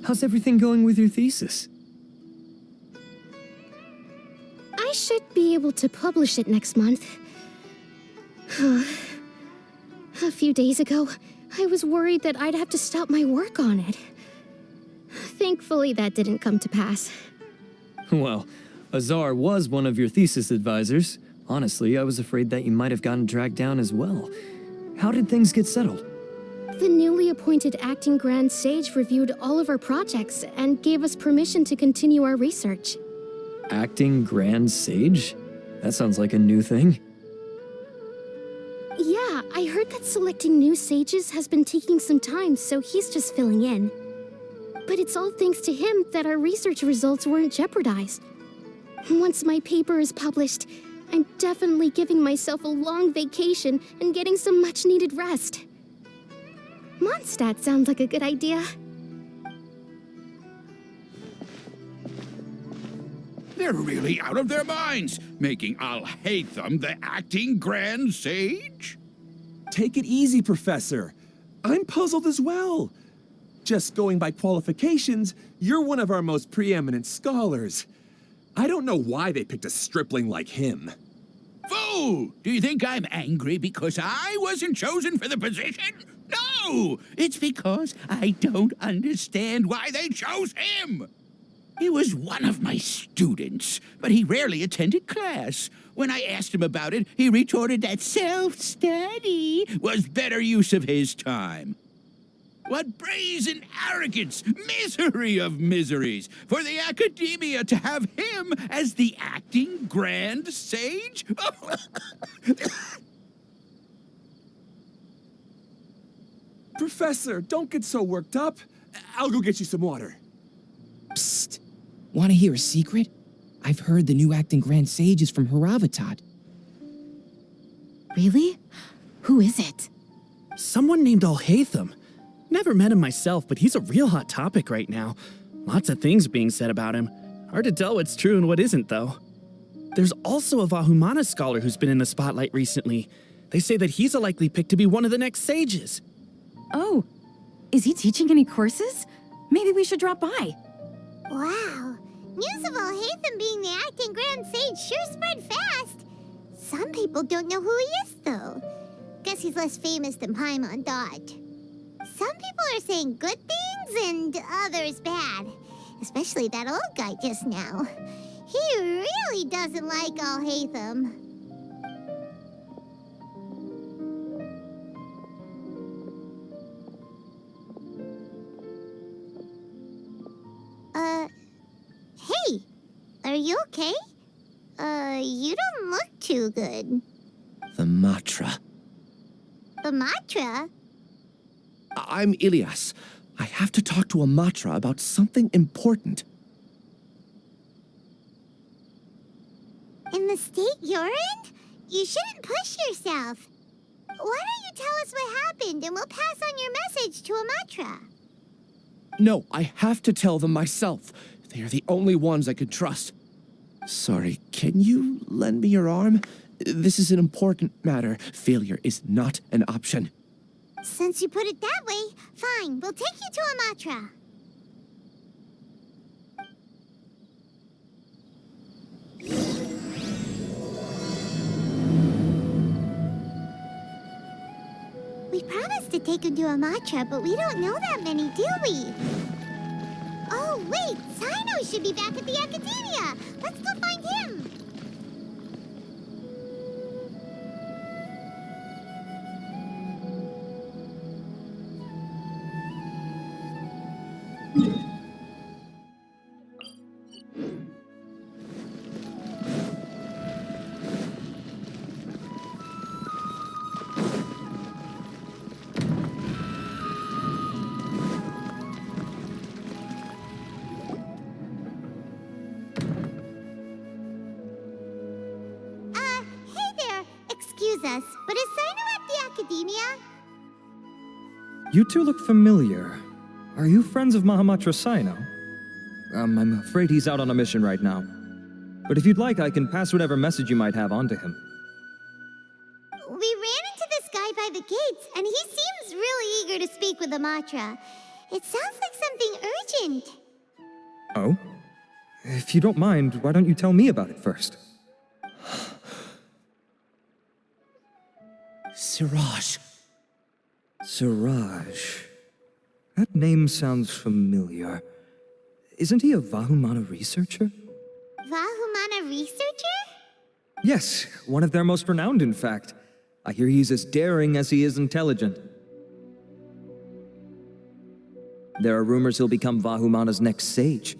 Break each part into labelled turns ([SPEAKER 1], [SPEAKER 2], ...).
[SPEAKER 1] How's everything going with your thesis?
[SPEAKER 2] I should be able to publish it next month. A few days ago, I was worried that I'd have to stop my work on it. Thankfully, that didn't come to pass.
[SPEAKER 1] Well, Azar was one of your thesis advisors. Honestly, I was afraid that you might have gotten dragged down as well. How did things get settled?
[SPEAKER 2] The newly appointed acting Grand Sage reviewed all of our projects and gave us permission to continue our research.
[SPEAKER 1] Acting Grand Sage? That sounds like a new thing.
[SPEAKER 2] Yeah, I heard that selecting new sages has been taking some time, so he's just filling in. But it's all thanks to him that our research results weren't jeopardized. Once my paper is published, I'm definitely giving myself a long vacation and getting some much-needed rest. Mondstadt sounds like a good idea.
[SPEAKER 3] They're really out of their minds, making Alhaitham the acting Grand Sage?
[SPEAKER 4] Take it easy, Professor. I'm puzzled as well. Just going by qualifications, you're one of our most preeminent scholars. I don't know why they picked a stripling like him.
[SPEAKER 3] Fool! Do you think I'm angry because I wasn't chosen for the position? No! It's because I don't understand why they chose him! He was one of my students, but he rarely attended class. When I asked him about it, he retorted that self-study was better use of his time. What brazen arrogance, misery of miseries, for the academia to have him as the acting Grand Sage?
[SPEAKER 4] Professor, don't get so worked up. I'll go get you some water.
[SPEAKER 5] Psst. Want to hear a secret? I've heard the new acting Grand Sage is from Haravatat.
[SPEAKER 6] Really? Who is it?
[SPEAKER 7] Someone named Alhaitham. Never met him myself, but he's a real hot topic right now. Lots of things being said about him. Hard to tell what's true and what isn't, though. There's also a Vahumana scholar who's been in the spotlight recently. They say that he's a likely pick to be one of the next sages.
[SPEAKER 6] Oh, is he teaching any courses? Maybe we should drop by.
[SPEAKER 8] Wow. News of Alhaitham being the acting Grand Sage sure spread fast. Some people don't know who he is, though. Guess he's less famous than Paimon Dot. Some people are saying good things and others bad. Especially that old guy just now. He really doesn't like Alhaitham. Hey, are you okay? You don't look too good.
[SPEAKER 9] The Matra.
[SPEAKER 8] The Matra?
[SPEAKER 9] I'm Ilyas. I have to talk to a Matra about something important.
[SPEAKER 8] In the state you're in? You shouldn't push yourself. Why don't you tell us what happened and we'll pass on your message to a Matra?
[SPEAKER 9] No, I have to tell them myself. They are the only ones I could trust. Sorry, can you lend me your arm? This is an important matter. Failure is not an option.
[SPEAKER 8] Since you put it that way, fine. We'll take you to a Matra. We promised to take him to a Matra, but we don't know that many, do we? Oh, wait! Sino should be back at the Academia! Let's go find him! us, but is Sino at the academia?
[SPEAKER 10] You two look familiar. Are you friends of Mahamatra Sino? I'm afraid he's out on a mission right now. But if you'd like, I can pass whatever message you might have on to him.
[SPEAKER 8] We ran into this guy by the gates, and he seems really eager to speak with Amatra. It sounds like something urgent.
[SPEAKER 10] Oh? If you don't mind, why don't you tell me about it first?
[SPEAKER 9] Siraj.
[SPEAKER 10] Siraj. That name sounds familiar. Isn't he a Vahumana researcher?
[SPEAKER 8] Vahumana researcher?
[SPEAKER 10] Yes, one of their most renowned, in fact. I hear he's as daring as he is intelligent. There are rumors he'll become Vahumana's next sage.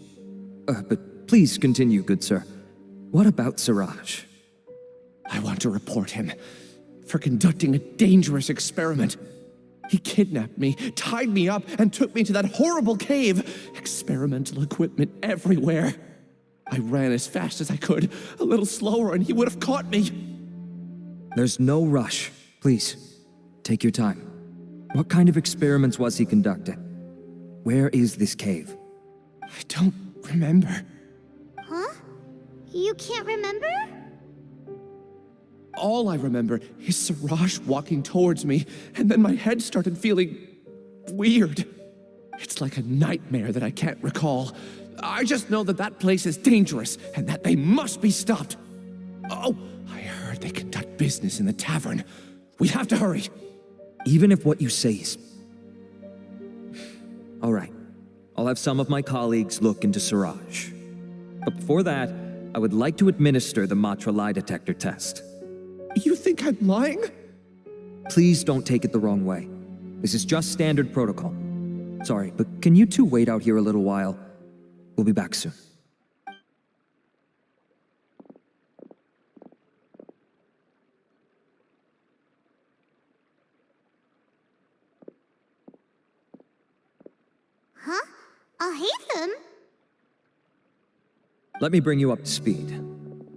[SPEAKER 10] But please continue, good sir. What about Siraj?
[SPEAKER 9] I want to report him for conducting a dangerous experiment. He kidnapped me, tied me up, and took me to that horrible cave. Experimental equipment everywhere. I ran as fast as I could, a little slower, and he would have caught me.
[SPEAKER 10] There's no rush. Please, take your time. What kind of experiments was he conducting? Where is this cave?
[SPEAKER 9] I don't remember.
[SPEAKER 8] Huh? You can't remember?
[SPEAKER 9] All I remember is Siraj walking towards me, and then my head started feeling weird. It's like a nightmare that I can't recall. I just know that that place is dangerous, and that they must be stopped. Oh, I heard they conduct business in the tavern. We have to hurry.
[SPEAKER 10] Even if what you say is... All right. I'll have some of my colleagues look into Siraj. But before that, I would like to administer the Matra lie detector test.
[SPEAKER 9] You think I'm lying?
[SPEAKER 10] Please don't take it the wrong way. This is just standard protocol. Sorry, but can you two wait out here a little while? We'll be back soon.
[SPEAKER 8] Huh? Alhaitham?
[SPEAKER 10] Let me bring you up to speed.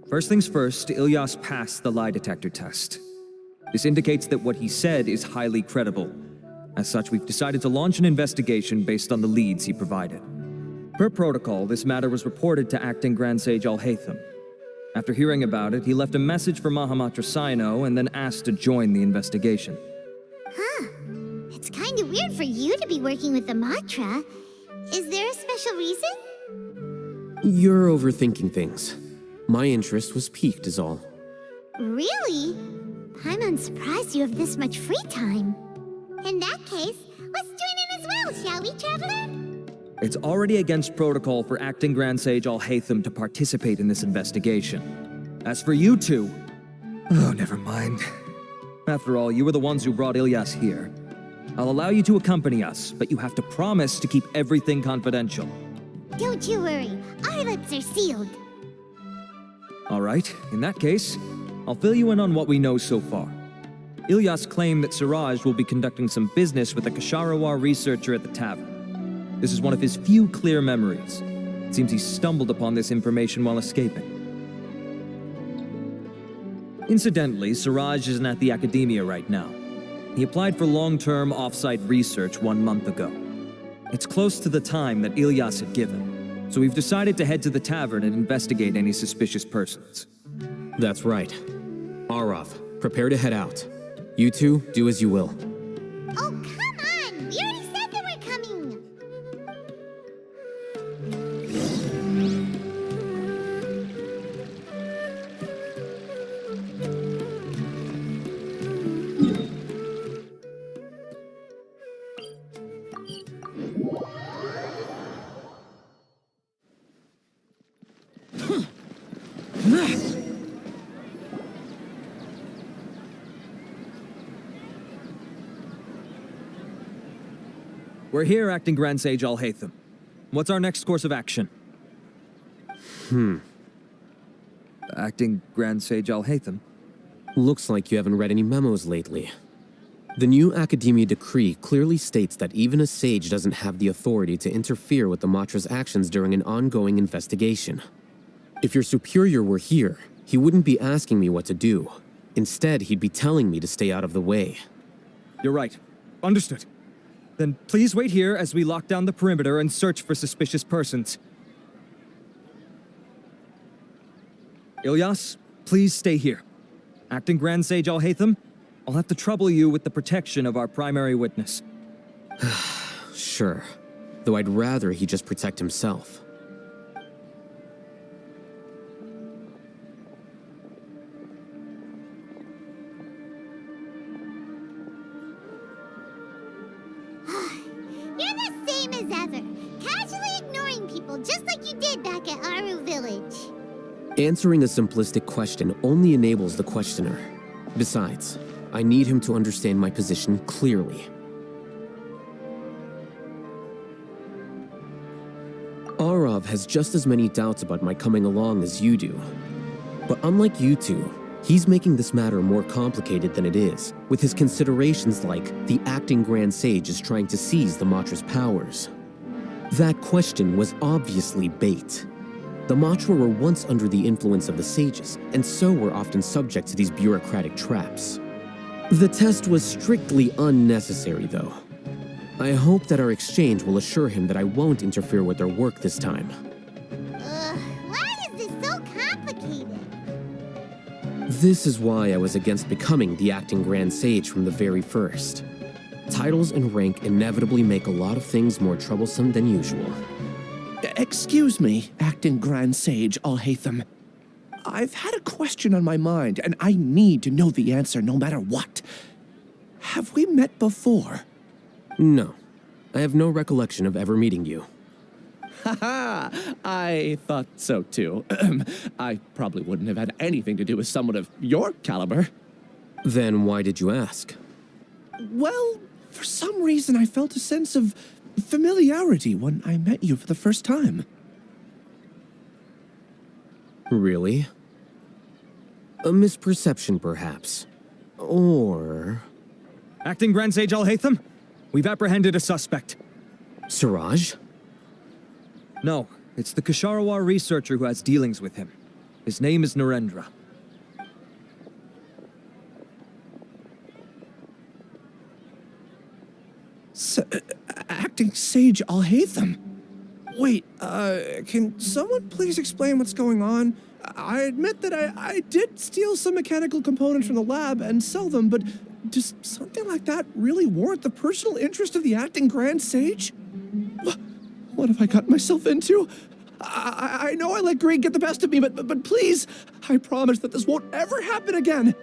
[SPEAKER 10] First things first, Ilyas passed the lie detector test. This indicates that what he said is highly credible. As such, we've decided to launch an investigation based on the leads he provided. Per protocol, this matter was reported to Acting Grand Sage Alhaitham. After hearing about it, he left a message for Mahamatra Sino and then asked to join the investigation.
[SPEAKER 8] Huh. It's kind of weird for you to be working with the Matra. Is there a special reason?
[SPEAKER 11] You're overthinking things. My interest was piqued is all.
[SPEAKER 8] Really? I'm unsurprised you have this much free time. In that case, let's join in as well, shall we, Traveler?
[SPEAKER 10] It's already against protocol for Acting Grand Sage Alhaitham to participate in this investigation. As for you two... Oh, never mind. After all, you were the ones who brought Ilyas here. I'll allow you to accompany us, but you have to promise to keep everything confidential.
[SPEAKER 8] Don't you worry. Our lips are sealed.
[SPEAKER 10] All right, in that case, I'll fill you in on what we know so far. Ilyas claimed that Siraj will be conducting some business with a Kasharawar researcher at the tavern. This is one of his few clear memories. It seems he stumbled upon this information while escaping. Incidentally, Siraj isn't at the academia right now. He applied for long-term off-site research 1 month ago. It's close to the time that Ilyas had given, so we've decided to head to the tavern and investigate any suspicious persons.
[SPEAKER 11] That's right. Arav, prepare to head out. You two, do as you will.
[SPEAKER 8] Oh, come on! We already said that we're coming!
[SPEAKER 10] We're here, Acting Grand Sage Alhaitham. What's our next course of action? Acting Grand Sage Alhaitham?
[SPEAKER 11] Looks like you haven't read any memos lately. The new Academia decree clearly states that even a sage doesn't have the authority to interfere with the Matra's actions during an ongoing investigation. If your superior were here, he wouldn't be asking me what to do. Instead, he'd be telling me to stay out of the way.
[SPEAKER 10] You're right. Understood. Then please wait here as we lock down the perimeter and search for suspicious persons. Ilyas, please stay here. Acting Grand Sage Alhaitham, I'll have to trouble you with the protection of our primary witness.
[SPEAKER 11] Sure. Though I'd rather he just protect himself.
[SPEAKER 8] You're the same as ever, casually ignoring people just like you did back at Aru Village.
[SPEAKER 11] Answering a simplistic question only enables the questioner. Besides, I need him to understand my position clearly. Arav has just as many doubts about my coming along as you do. But unlike you two, he's making this matter more complicated than it is, with his considerations like the acting Grand Sage is trying to seize the Matra's powers. That question was obviously bait. The Matra were once under the influence of the sages, and so were often subject to these bureaucratic traps. The test was strictly unnecessary, though. I hope that our exchange will assure him that I won't interfere with their work this time.
[SPEAKER 8] Why is this so complicated?
[SPEAKER 11] This is why I was against becoming the acting Grand Sage from the very first. Titles and rank inevitably make a lot of things more troublesome than usual.
[SPEAKER 9] Excuse me, acting Grand Sage Alhaitham. I've had a question on my mind, and I need to know the answer no matter what. Have we met before?
[SPEAKER 11] No. I have no recollection of ever meeting you.
[SPEAKER 9] Haha, I thought so too. I probably wouldn't have had anything to do with someone of your caliber.
[SPEAKER 11] Then why did you ask?
[SPEAKER 9] Well, for some reason I felt a sense of familiarity when I met you for the first time.
[SPEAKER 11] Really? A misperception, perhaps. Or...
[SPEAKER 10] Acting Grand Sage Alhaitham, we've apprehended a suspect.
[SPEAKER 11] Siraj?
[SPEAKER 10] No, it's the Kasharawar researcher who has dealings with him. His name is Narendra.
[SPEAKER 9] Acting Sage Alhaitham? Wait, can someone please explain what's going on? I admit that I did steal some mechanical components from the lab and sell them, but does something like that really warrant the personal interest of the acting Grand Sage? What have I gotten myself into? I know I let greed get the best of me, but please, I promise that this won't ever happen again.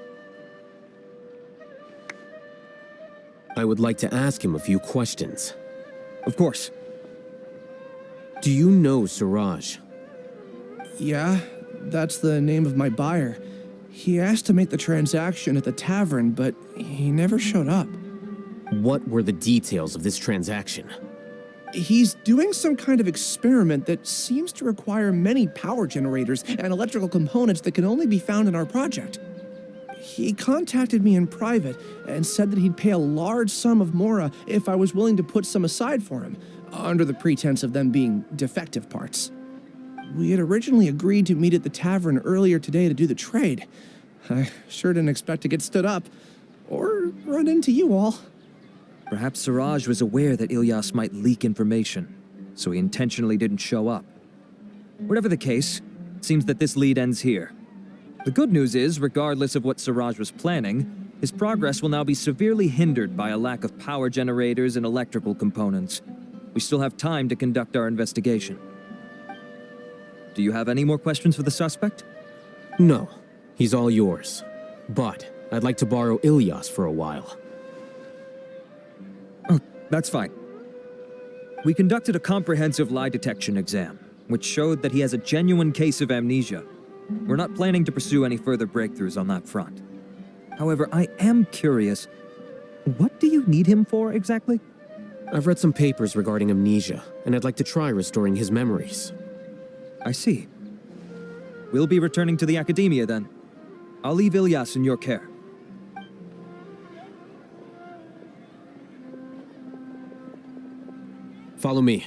[SPEAKER 11] I would like to ask him a few questions.
[SPEAKER 10] Of course.
[SPEAKER 11] Do you know Siraj?
[SPEAKER 9] Yeah, that's the name of my buyer. He asked to make the transaction at the tavern, but he never showed up.
[SPEAKER 11] What were the details of this transaction?
[SPEAKER 9] He's doing some kind of experiment that seems to require many power generators and electrical components that can only be found in our project. He contacted me in private and said that he'd pay a large sum of Mora if I was willing to put some aside for him, under the pretense of them being defective parts. We had originally agreed to meet at the tavern earlier today to do the trade. I sure didn't expect to get stood up, or run into you all.
[SPEAKER 10] Perhaps Siraj was aware that Ilyas might leak information, so he intentionally didn't show up. Whatever the case, it seems that this lead ends here. The good news is, regardless of what Siraj was planning, his progress will now be severely hindered by a lack of power generators and electrical components. We still have time to conduct our investigation. Do you have any more questions for the suspect?
[SPEAKER 11] No. He's all yours. But I'd like to borrow Ilyas for a while.
[SPEAKER 10] Oh, that's fine. We conducted a comprehensive lie detection exam, which showed that he has a genuine case of amnesia. We're not planning to pursue any further breakthroughs on that front. However, I am curious, what do you need him for exactly?
[SPEAKER 11] I've read some papers regarding amnesia, and I'd like to try restoring his memories.
[SPEAKER 10] I see. We'll be returning to the academia then. I'll leave Ilyas in your care.
[SPEAKER 11] Follow me.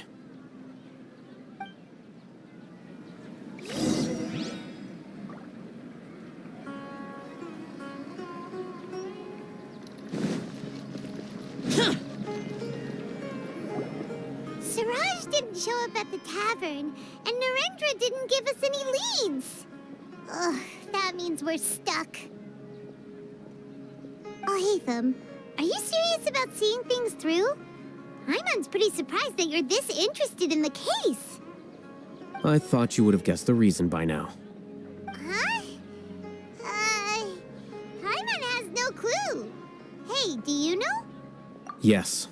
[SPEAKER 8] show up at the tavern, and Narendra didn't give us any leads. Ugh, that means we're stuck. Alhaitham, are you serious about seeing things through? Paimon's pretty surprised that you're this interested in the case.
[SPEAKER 11] I thought you would have guessed the reason by now.
[SPEAKER 8] Huh? Paimon has no clue. Hey, do you know?
[SPEAKER 11] Yes,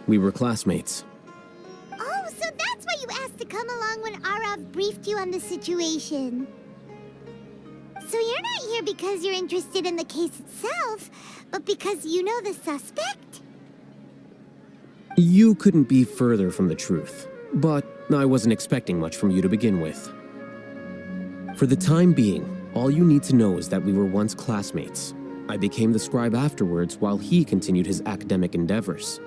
[SPEAKER 11] we were classmates.
[SPEAKER 8] Oh, so that's why you asked to come along when Arav briefed you on the situation. So you're not here because you're interested in the case itself, but because you know the suspect?
[SPEAKER 11] You couldn't be further from the truth, but I wasn't expecting much from you to begin with. For the time being, all you need to know is that we were once classmates. I became the scribe afterwards while he continued his academic endeavors.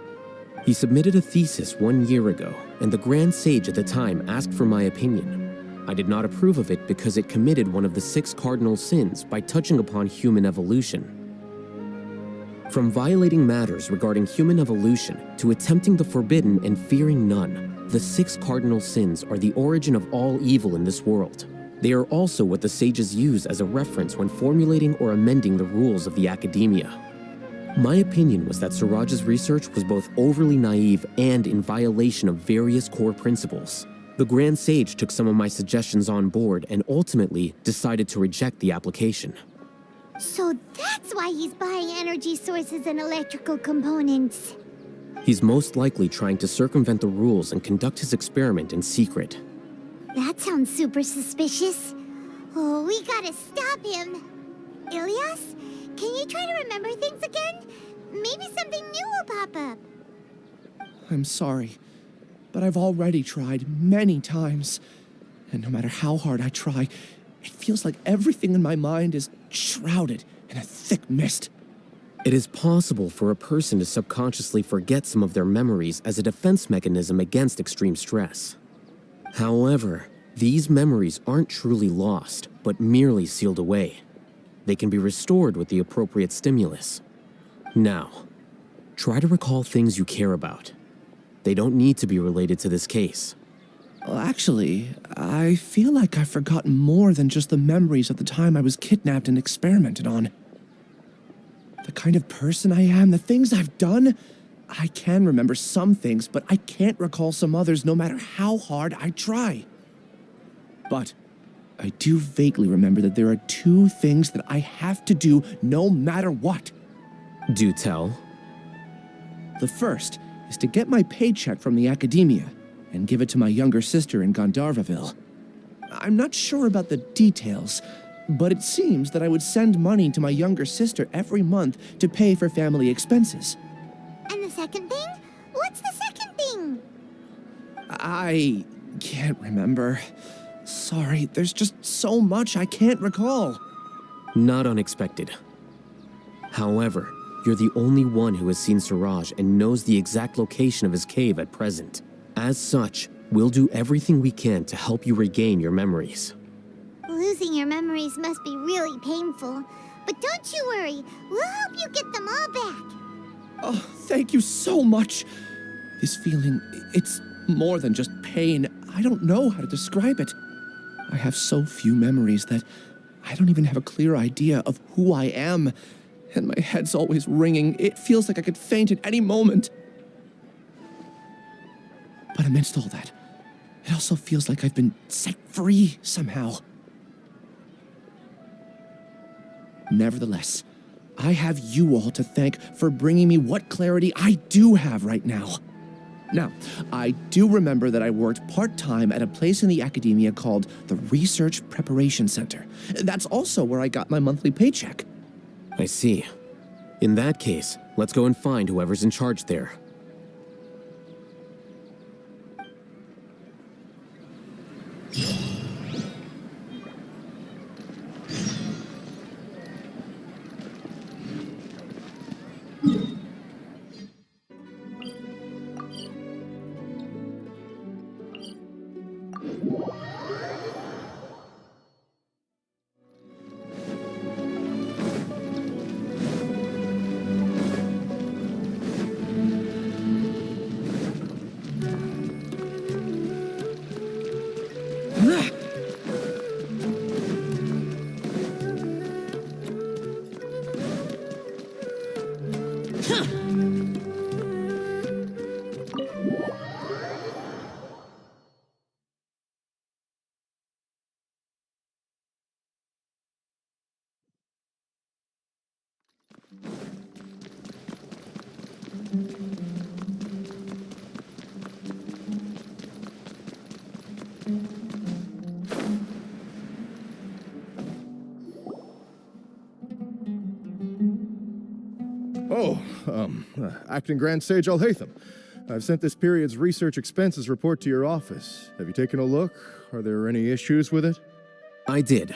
[SPEAKER 11] He submitted a thesis 1 year ago, and the Grand Sage at the time asked for my opinion. I did not approve of it because it committed one of the 6 cardinal sins by touching upon human evolution. From violating matters regarding human evolution to attempting the forbidden and fearing none, the 6 cardinal sins are the origin of all evil in this world. They are also what the sages use as a reference when formulating or amending the rules of the academia. My opinion was that Suraj's research was both overly naive and in violation of various core principles. The Grand Sage took some of my suggestions on board and ultimately decided to reject the application.
[SPEAKER 8] So that's why he's buying energy sources and electrical components.
[SPEAKER 11] He's most likely trying to circumvent the rules and conduct his experiment in secret.
[SPEAKER 8] That sounds super suspicious. Oh, we gotta stop him. Ilyas, can you try to remember things again? Maybe something new will pop up.
[SPEAKER 9] I'm sorry, but I've already tried many times. And no matter how hard I try, it feels like everything in my mind is shrouded in a thick mist.
[SPEAKER 11] It is possible for a person to subconsciously forget some of their memories as a defense mechanism against extreme stress. However, these memories aren't truly lost, but merely sealed away. They can be restored with the appropriate stimulus. Now, try to recall things you care about. They don't need to be related to this case.
[SPEAKER 9] Well, actually, I feel like I've forgotten more than just the memories of the time I was kidnapped and experimented on. The kind of person I am, the things I've done, I can remember some things, but I can't recall some others no matter how hard I try. But I do vaguely remember that there are 2 things that I have to do no matter what.
[SPEAKER 11] Do tell.
[SPEAKER 9] The first is to get my paycheck from the academia and give it to my younger sister in Gandharvaville. I'm not sure about the details, but it seems that I would send money to my younger sister every month to pay for family expenses.
[SPEAKER 8] And the second thing? What's the second thing?
[SPEAKER 9] I can't remember. Sorry, there's just so much I can't recall.
[SPEAKER 11] Not unexpected. However, you're the only one who has seen Suraj and knows the exact location of his cave at present. As such, we'll do everything we can to help you regain your memories.
[SPEAKER 8] Losing your memories must be really painful. But don't you worry, we'll help you get them all back.
[SPEAKER 9] Oh, thank you so much. This feeling, it's more than just pain. I don't know how to describe it. I have so few memories that I don't even have a clear idea of who I am. And my head's always ringing. It feels like I could faint at any moment. But amidst all that, it also feels like I've been set free somehow. Nevertheless, I have you all to thank for bringing me what clarity I do have right now. Now, I do remember that I worked part-time at a place in the academia called the Research Preparation Center. That's also where I got my monthly paycheck.
[SPEAKER 11] I see. In that case, let's go and find whoever's in charge there.
[SPEAKER 12] Acting Grand Sage Alhaitham. I've sent this period's research expenses report to your office. Have you taken a look? Are there any issues with it?
[SPEAKER 11] I did.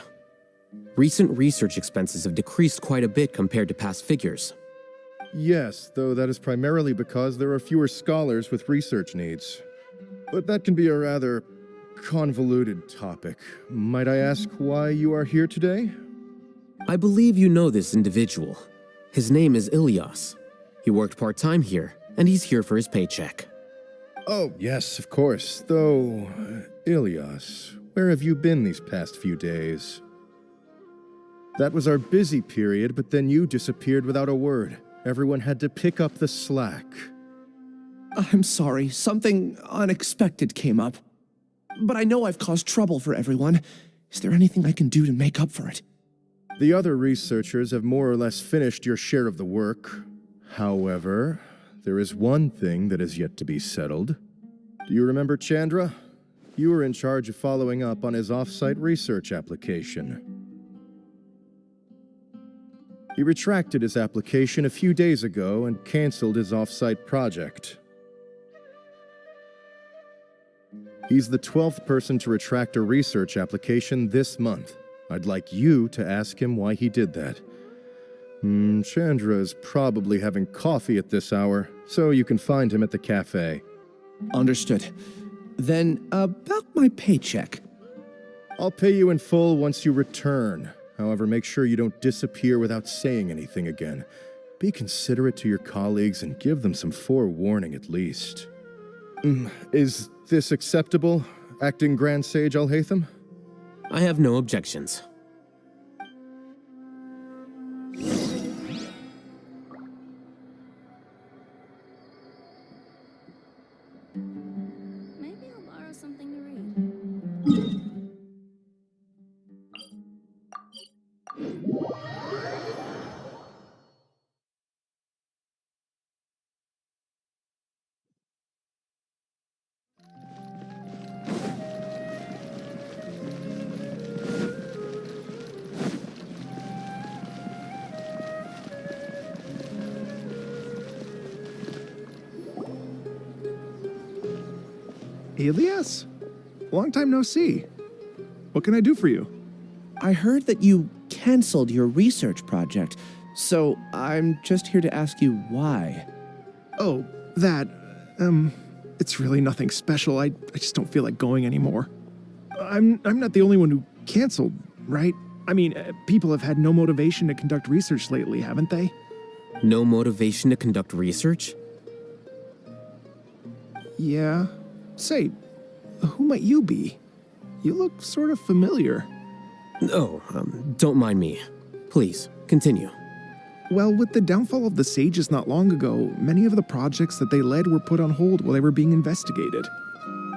[SPEAKER 11] Recent research expenses have decreased quite a bit compared to past figures.
[SPEAKER 12] Yes, though that is primarily because there are fewer scholars with research needs. But that can be a rather convoluted topic. Might I ask why you are here today?
[SPEAKER 11] I believe you know this individual. His name is Ilyas. He worked part-time here, and he's here for his paycheck.
[SPEAKER 12] Oh, yes, of course. Though, Ilyas, where have you been these past few days? That was our busy period, but then you disappeared without a word. Everyone had to pick up the slack.
[SPEAKER 9] I'm sorry, something unexpected came up. But I know I've caused trouble for everyone. Is there anything I can do to make up for it?
[SPEAKER 12] The other researchers have more or less finished your share of the work. However, there is one thing that is yet to be settled. Do you remember Chandra? You were in charge of following up on his off-site research application. He retracted his application a few days ago and canceled his off-site project. He's the 12th person to retract a research application this month. I'd like you to ask him why he did that. Chandra is probably having coffee at this hour, so you can find him at the cafe.
[SPEAKER 9] Understood. Then, about my paycheck.
[SPEAKER 12] I'll pay you in full once you return. However, make sure you don't disappear without saying anything again. Be considerate to your colleagues and give them some forewarning at least. Is this acceptable, Acting Grand Sage Alhaitham?
[SPEAKER 11] I have no objections.
[SPEAKER 2] Maybe I'll borrow something to read.
[SPEAKER 4] Ilyas? Long time no see. What can I do for you?
[SPEAKER 9] I heard that you canceled your research project, so I'm just here to ask you why.
[SPEAKER 13] Oh, that, it's really nothing special. I just don't feel like going anymore. I'm not the only one who canceled, right? I mean, people have had no motivation to conduct research lately, haven't they?
[SPEAKER 11] No motivation to conduct research?
[SPEAKER 13] Yeah. Say, who might you be? You look sort of familiar.
[SPEAKER 11] Oh, don't mind me. Please, continue.
[SPEAKER 13] Well, with the downfall of the Sages not long ago, many of the projects that they led were put on hold while they were being investigated.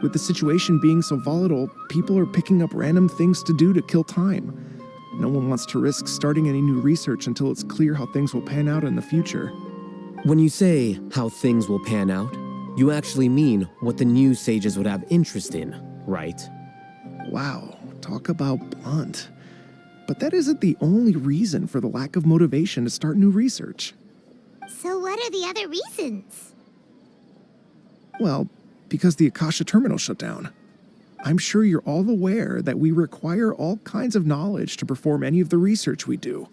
[SPEAKER 13] With the situation being so volatile, people are picking up random things to do to kill time. No one wants to risk starting any new research until it's clear how things will pan out in the future.
[SPEAKER 11] When you say how things will pan out, you actually mean what the new sages would have interest in, right?
[SPEAKER 13] Wow, talk about blunt. But that isn't the only reason for the lack of motivation to start new research.
[SPEAKER 8] So what are the other reasons?
[SPEAKER 13] Well, because the Akasha terminal shut down. I'm sure you're all aware that we require all kinds of knowledge to perform any of the research we do.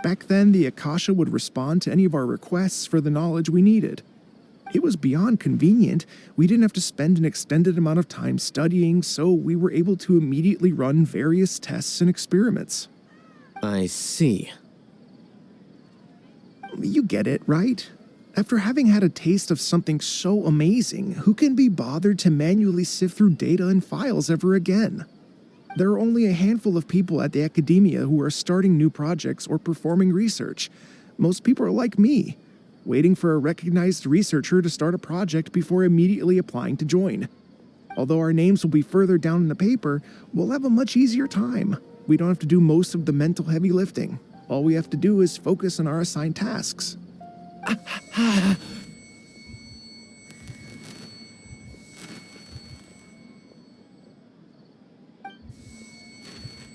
[SPEAKER 13] Back then, the Akasha would respond to any of our requests for the knowledge we needed. It was beyond convenient. We didn't have to spend an extended amount of time studying, so we were able to immediately run various tests and experiments.
[SPEAKER 11] I see.
[SPEAKER 13] You get it, right? After having had a taste of something so amazing, who can be bothered to manually sift through data and files ever again? There are only a handful of people at the academia who are starting new projects or performing research. Most people are like me, waiting for a recognized researcher to start a project before immediately applying to join. Although our names will be further down in the paper, we'll have a much easier time. We don't have to do most of the mental heavy lifting. All we have to do is focus on our assigned tasks.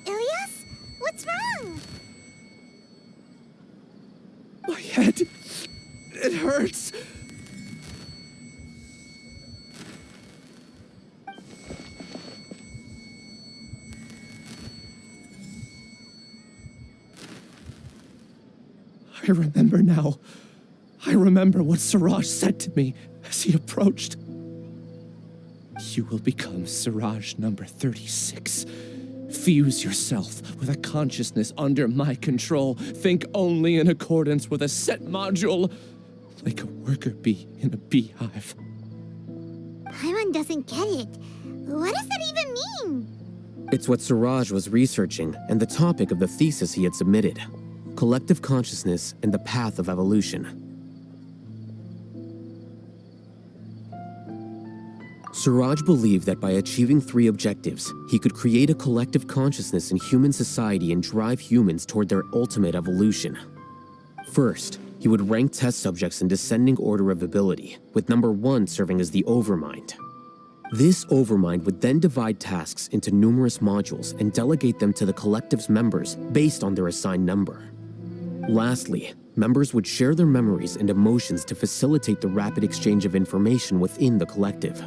[SPEAKER 8] Ilyas? What's wrong?
[SPEAKER 9] My head. It hurts! I remember now. I remember what Siraj said to me as he approached. You will become Siraj number 36. Fuse yourself with a consciousness under my control. Think only in accordance with a set module, like a worker bee in a beehive.
[SPEAKER 8] Paimon doesn't get it. What does that even mean?
[SPEAKER 11] It's what Siraj was researching and the topic of the thesis he had submitted. Collective consciousness and the path of evolution. Siraj believed that by achieving 3 objectives, he could create a collective consciousness in human society and drive humans toward their ultimate evolution. First, he would rank test subjects in descending order of ability, with number 1 serving as the overmind. This overmind would then divide tasks into numerous modules and delegate them to the collective's members based on their assigned number. Lastly, members would share their memories and emotions to facilitate the rapid exchange of information within the collective.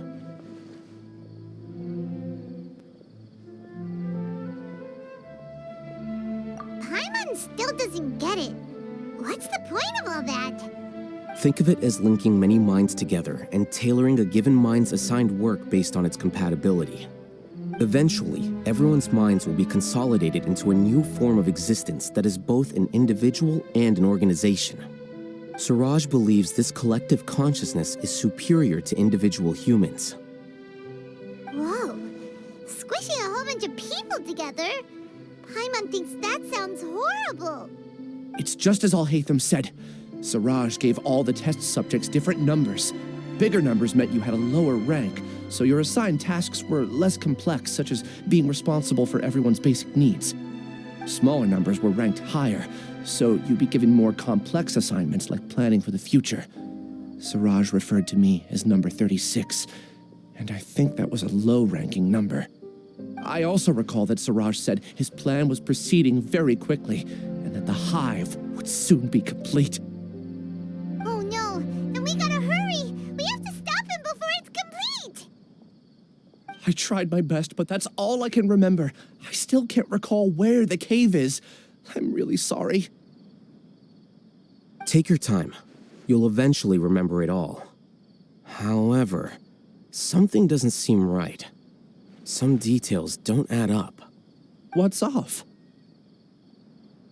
[SPEAKER 8] Paimon still doesn't get it. What's the point of all that?
[SPEAKER 11] Think of it as linking many minds together and tailoring a given mind's assigned work based on its compatibility. Eventually, everyone's minds will be consolidated into a new form of existence that is both an individual and an organization. Siraj believes this collective consciousness is superior to individual humans.
[SPEAKER 8] Whoa. Squishing a whole bunch of people together? Paimon thinks that sounds horrible.
[SPEAKER 9] It's just as Alhaitham said. Siraj gave all the test subjects different numbers. Bigger numbers meant you had a lower rank, so your assigned tasks were less complex, such as being responsible for everyone's basic needs. Smaller numbers were ranked higher, so you'd be given more complex assignments like planning for the future. Siraj referred to me as number 36, and I think that was a low-ranking number. I also recall that Siraj said his plan was proceeding very quickly, and that the hive would soon be complete.
[SPEAKER 8] Oh no, then we gotta hurry! We have to stop him before it's complete!
[SPEAKER 9] I tried my best, but that's all I can remember. I still can't recall where the cave is. I'm really sorry.
[SPEAKER 11] Take your time. You'll eventually remember it all. However, something doesn't seem right. Some details don't add up.
[SPEAKER 9] What's off?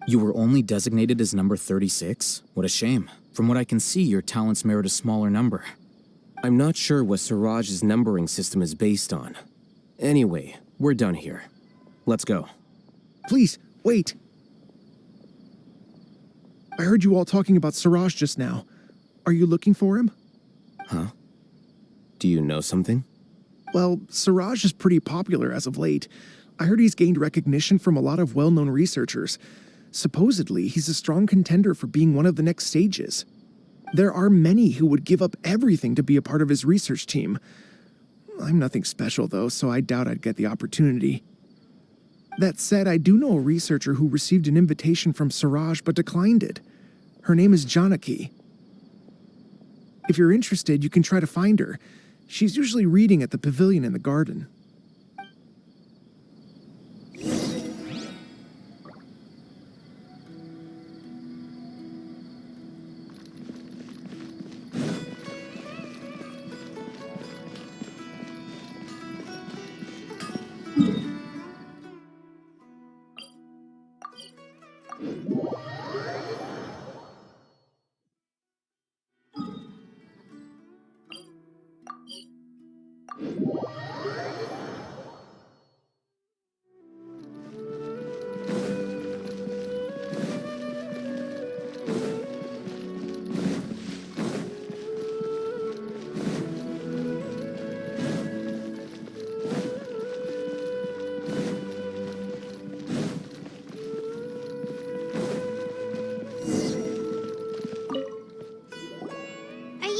[SPEAKER 14] You were only designated as number 36? What a shame. From what I can see, your talents merit a smaller number.
[SPEAKER 11] I'm not sure what Siraj's numbering system is based on. Anyway, we're done here. Let's go.
[SPEAKER 13] Please, wait. I heard you all talking about Siraj just now. Are you looking for him?
[SPEAKER 11] Huh? Do you know something?
[SPEAKER 13] Well, Siraj is pretty popular as of late. I heard he's gained recognition from a lot of well-known researchers. Supposedly, he's a strong contender for being one of the next sages. There are many who would give up everything to be a part of his research team. I'm nothing special, though, so I doubt I'd get the opportunity. That said, I do know a researcher who received an invitation from Siraj but declined it. Her name is Janaki. If you're interested, you can try to find her. She's usually reading at the pavilion in the garden.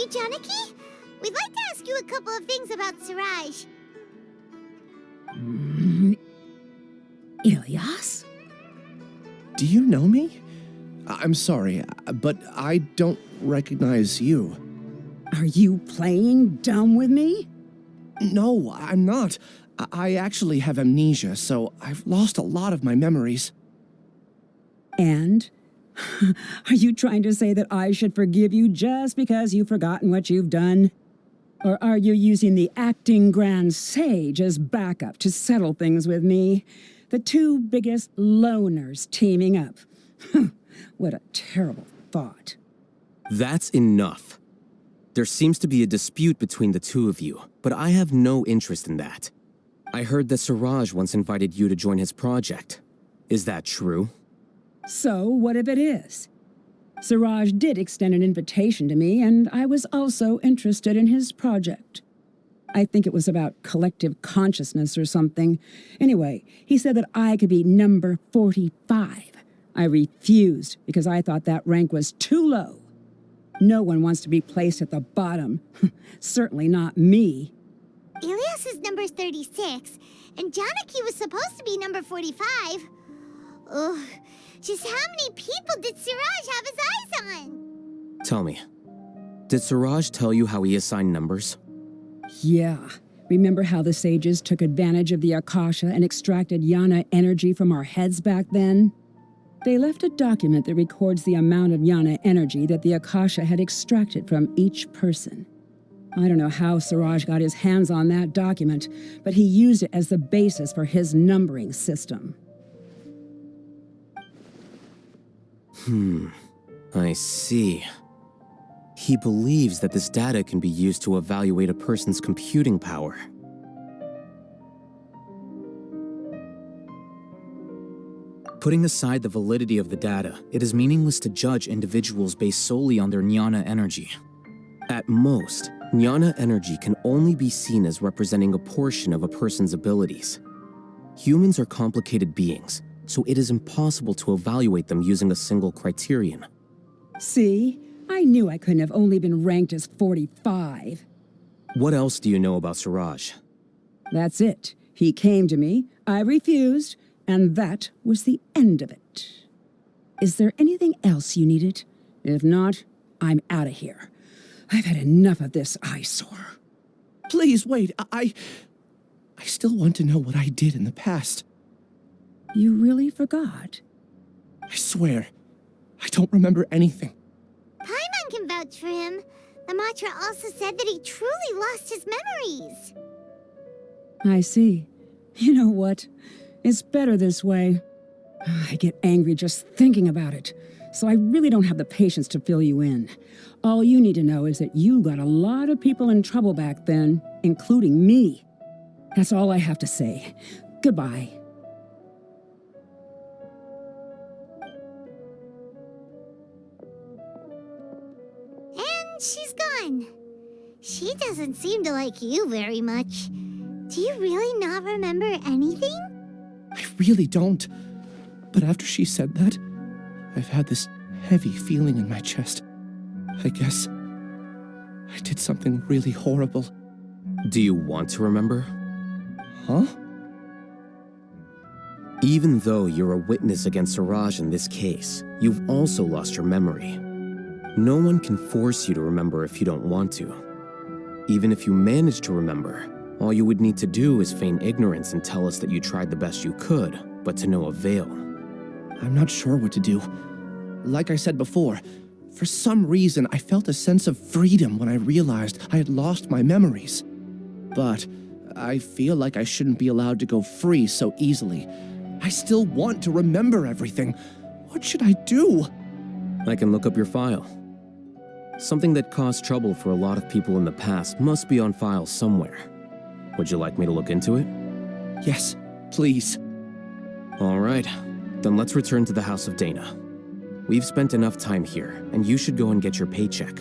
[SPEAKER 8] Janaki? We'd like to ask you a couple of things about Siraj.
[SPEAKER 6] Ilyas?
[SPEAKER 9] Do you know me? I'm sorry, but I don't recognize you.
[SPEAKER 15] Are you playing dumb with me?
[SPEAKER 9] No, I'm not. I actually have amnesia, so I've lost a lot of my memories.
[SPEAKER 15] And? Are you trying to say that I should forgive you just because you've forgotten what you've done? Or are you using the acting grand sage as backup to settle things with me? The two biggest loners teaming up. What a terrible thought.
[SPEAKER 11] That's enough. There seems to be a dispute between the two of you, but I have no interest in that. I heard that Siraj once invited you to join his project. Is that true?
[SPEAKER 15] So, what if it is? Siraj did extend an invitation to me, and I was also interested in his project. I think it was about collective consciousness or something. Anyway, he said that I could be number 45. I refused because I thought that rank was too low. No one wants to be placed at the bottom. Certainly not me.
[SPEAKER 8] Ilias is number 36, and Janaki was supposed to be number 45. Ugh, just how many people did Siraj have his eyes on?
[SPEAKER 11] Tell me, did Siraj tell you how he assigned numbers?
[SPEAKER 15] Yeah. Remember how the sages took advantage of the Akasha and extracted Yana energy from our heads back then? They left a document that records the amount of Yana energy that the Akasha had extracted from each person. I don't know how Siraj got his hands on that document, but he used it as the basis for his numbering system.
[SPEAKER 11] I see. He believes that this data can be used to evaluate a person's computing power. Putting aside the validity of the data, it is meaningless to judge individuals based solely on their jnana energy. At most, jnana energy can only be seen as representing a portion of a person's abilities. Humans are complicated beings, so it is impossible to evaluate them using a single criterion.
[SPEAKER 15] See? I knew I couldn't have only been ranked as 45.
[SPEAKER 11] What else do you know about Siraj?
[SPEAKER 15] That's it. He came to me, I refused, and that was the end of it. Is there anything else you needed? If not, I'm out of here. I've had enough of this eyesore.
[SPEAKER 9] Please, wait. I still want to know what I did in the past.
[SPEAKER 15] You really forgot?
[SPEAKER 9] I swear, I don't remember anything.
[SPEAKER 8] Paimon can vouch for him. The mantra also said that he truly lost his memories.
[SPEAKER 15] I see. You know what? It's better this way. I get angry just thinking about it, so I really don't have the patience to fill you in. All you need to know is that you got a lot of people in trouble back then, including me. That's all I have to say. Goodbye.
[SPEAKER 8] And she's gone. She doesn't seem to like you very much. Do you really not remember anything?
[SPEAKER 9] I really don't. But after she said that, I've had this heavy feeling in my chest. I guess I did something really horrible.
[SPEAKER 11] Do you want to remember?
[SPEAKER 9] Huh?
[SPEAKER 11] Even though you're a witness against Siraj in this case, you've also lost your memory. No one can force you to remember if you don't want to. Even if you manage to remember, all you would need to do is feign ignorance and tell us that you tried the best you could, but to no avail.
[SPEAKER 9] I'm not sure what to do. Like I said before, for some reason I felt a sense of freedom when I realized I had lost my memories. But I feel like I shouldn't be allowed to go free so easily. I still want to remember everything. What should I do?
[SPEAKER 11] I can look up your file. Something that caused trouble for a lot of people in the past must be on file somewhere. Would you like me to look into it?
[SPEAKER 9] Yes, please.
[SPEAKER 11] All right, then let's return to the House of Dana. We've spent enough time here, and you should go and get your paycheck.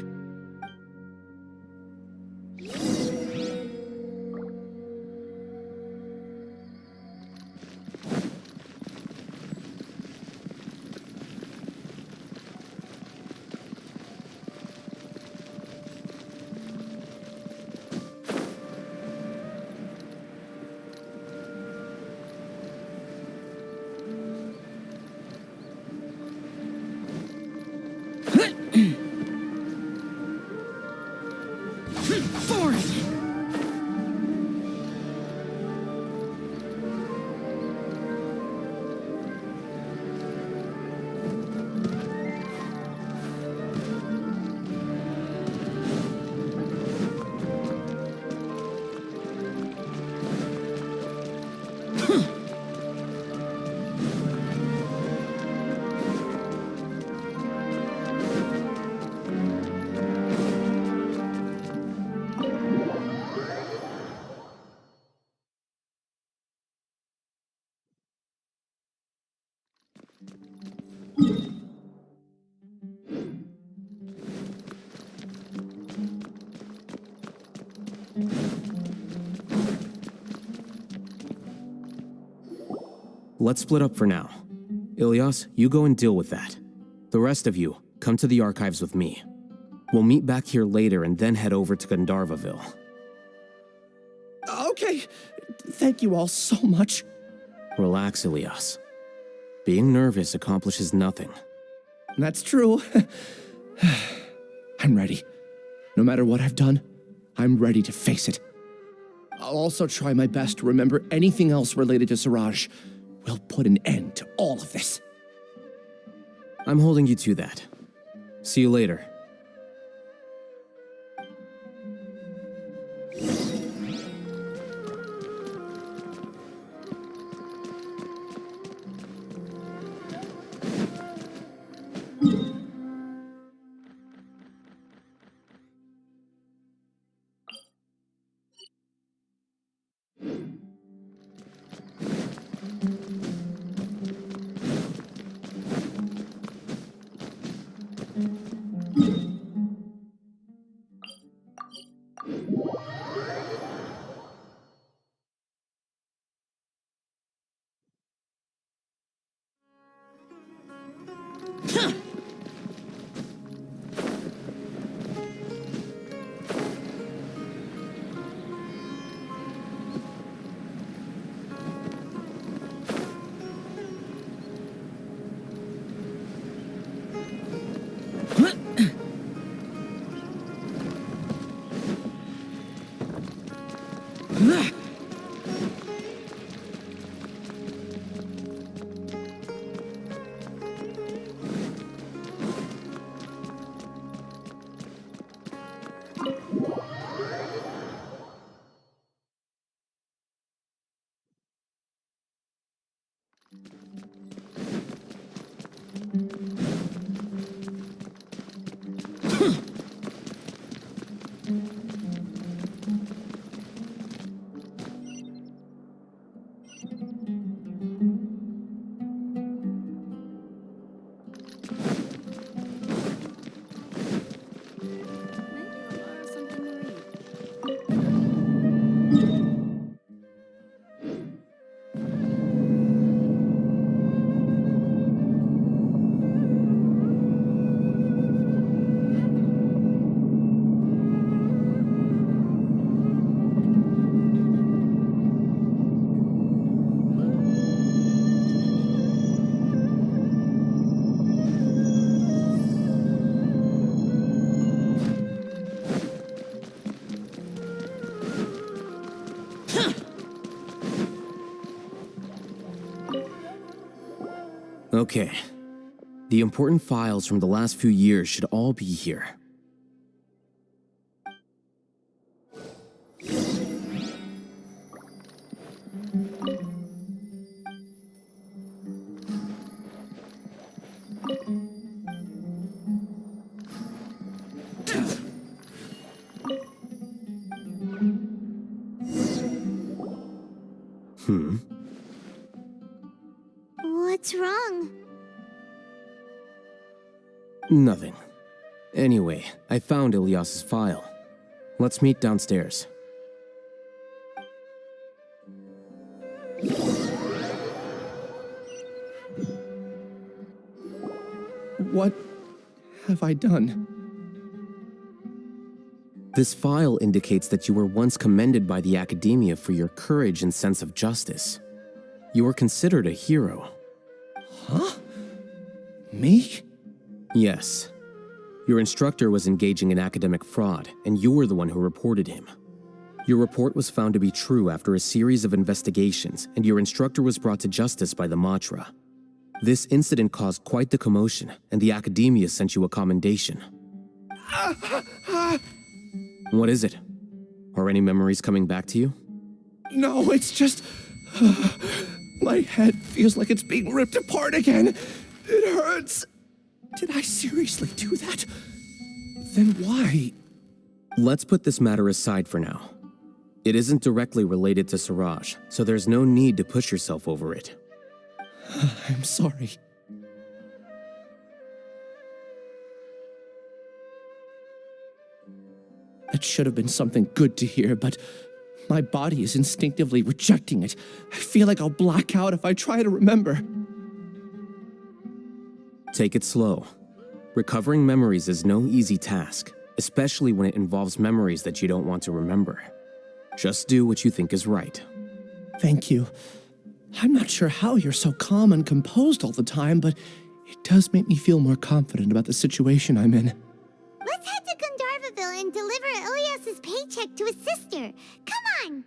[SPEAKER 11] let's split up for now. Ilyas, you go and deal with that. The rest of you, come to the archives with me. We'll meet back here later and then head over to Gandharvaville.
[SPEAKER 9] Okay, thank you all so much.
[SPEAKER 11] Relax, Ilyas. Being nervous accomplishes nothing.
[SPEAKER 9] That's true. I'm ready. No matter what I've done, I'm ready to face it. I'll also try my best to remember anything else related to Suraj. We'll put an end to all of this.
[SPEAKER 11] I'm holding you to that. See you later. Okay. The important files from the last few years should all be here.
[SPEAKER 8] What's wrong?
[SPEAKER 11] Nothing. Anyway, I found Ilyas's file. Let's meet downstairs.
[SPEAKER 9] What have I done?
[SPEAKER 11] This file indicates that you were once commended by the Academia for your courage and sense of justice. You were considered a hero.
[SPEAKER 9] Huh? Me?
[SPEAKER 11] Yes. Your instructor was engaging in academic fraud, and you were the one who reported him. Your report was found to be true after a series of investigations, and your instructor was brought to justice by the Matra. This incident caused quite the commotion, and the Academia sent you a commendation. What is it? Are any memories coming back to you?
[SPEAKER 9] No, it's just... my head feels like it's being ripped apart again. It hurts. Did I seriously do that? Then why?
[SPEAKER 11] Let's put this matter aside for now. It isn't directly related to Suraj, so there's no need to push yourself over it.
[SPEAKER 9] I'm sorry. That should have been something good to hear, but My body is instinctively rejecting it. I feel like I'll black out if I try to remember.
[SPEAKER 11] Take it slow. Recovering memories is no easy task, especially when it involves memories that you don't want to remember. Just do what you think is right.
[SPEAKER 9] Thank you. I'm not sure how you're so calm and composed all the time, but it does make me feel more confident about the situation I'm in.
[SPEAKER 8] Let's head to Gandharvaville and deliver Ilyas's paycheck to his sister. Come on!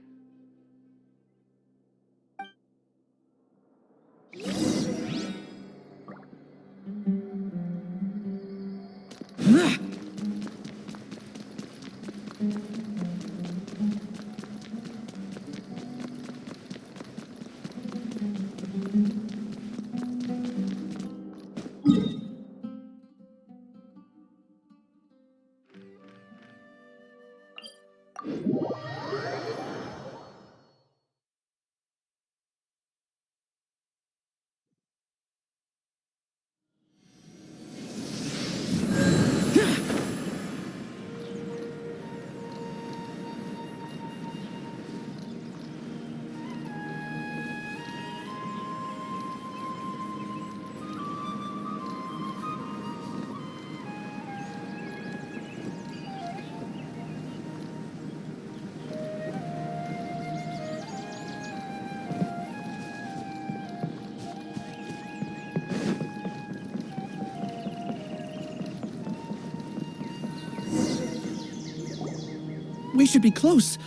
[SPEAKER 9] We should be close.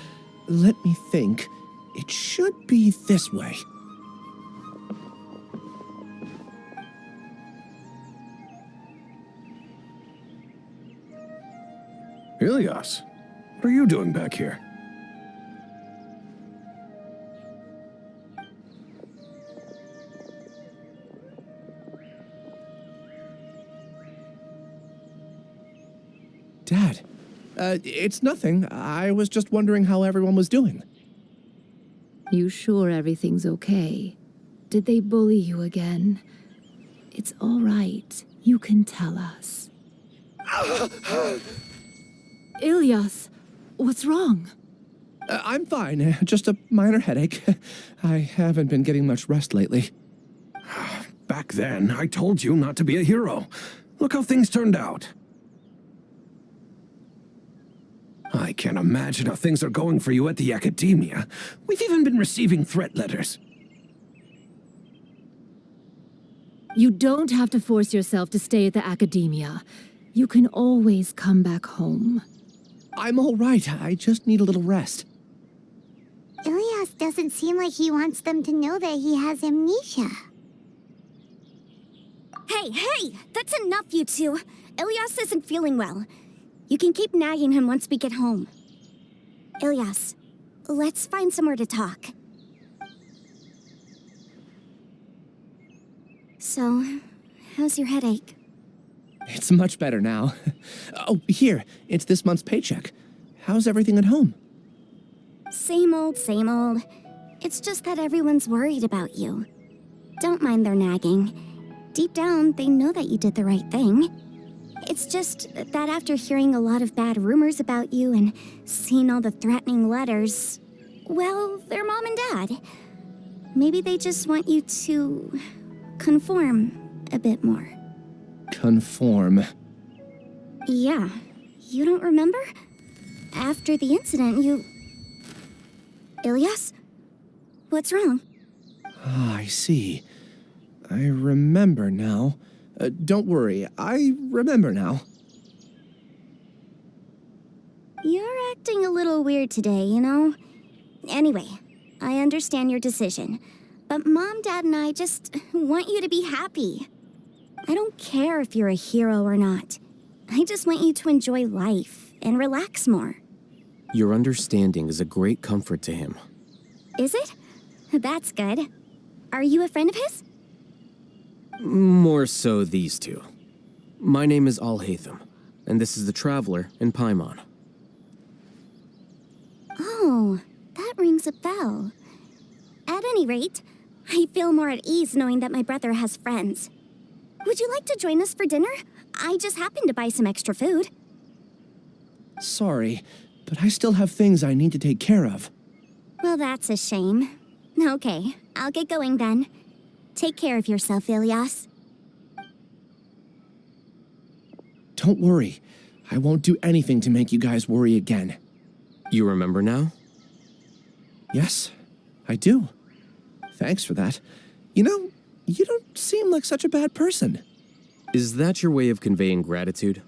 [SPEAKER 9] Let me think. It should be this way.
[SPEAKER 12] Ilyas, what are you doing back here?
[SPEAKER 9] Dad, it's nothing. I was just wondering how everyone was doing.
[SPEAKER 16] You sure everything's okay? Did they bully you again? It's all right. You can tell us. Ilyas, what's wrong?
[SPEAKER 9] I'm fine. Just a minor headache. I haven't been getting much rest lately.
[SPEAKER 12] Back then, I told you not to be a hero. Look how things turned out. I can't imagine how things are going for you at the academia. We've even been receiving threat letters.
[SPEAKER 16] You don't have to force yourself to stay at the academia. You can always come back home.
[SPEAKER 9] I'm all right. I just need a little rest.
[SPEAKER 8] Ilyas doesn't seem like he wants them to know that he has amnesia.
[SPEAKER 2] Hey! That's enough, you two. Ilyas isn't feeling well. You can keep nagging him once we get home. Ilyas, let's find somewhere to talk. So, how's your headache?
[SPEAKER 9] It's much better now. Oh, here. It's this month's paycheck. How's everything at home?
[SPEAKER 2] Same old, same old. It's just that everyone's worried about you. Don't mind their nagging. Deep down, they know that you did the right thing. It's just that after hearing a lot of bad rumors about you and seeing all the threatening letters, well, they're mom and dad. Maybe they just want you to conform a bit more.
[SPEAKER 9] Conform.
[SPEAKER 2] Yeah. You don't remember? After the incident, you... Ilyas? What's wrong?
[SPEAKER 9] Ah, I see. I remember now. Don't worry, I remember now.
[SPEAKER 2] You're acting a little weird today, you know? Anyway, I understand your decision. But Mom, Dad, and I just want you to be happy. I don't care if you're a hero or not. I just want you to enjoy life and relax more.
[SPEAKER 11] Your understanding is a great comfort to him.
[SPEAKER 2] Is it? That's good. Are you a friend of his?
[SPEAKER 11] More so these two. My name is Alhaitham, and this is the Traveler in Paimon.
[SPEAKER 2] Oh, that rings a bell. At any rate, I feel more at ease knowing that my brother has friends. Would you like to join us for dinner? I just happened to buy some extra food.
[SPEAKER 9] Sorry, but I still have things I need to take care of.
[SPEAKER 2] Well, that's a shame. Okay, I'll get going then. Take care of yourself, Ilyas.
[SPEAKER 9] Don't worry. I won't do anything to make you guys worry again.
[SPEAKER 11] You remember now?
[SPEAKER 9] Yes, I do. Thanks for that. You know, you don't seem like such a bad person.
[SPEAKER 11] Is that your way of conveying gratitude?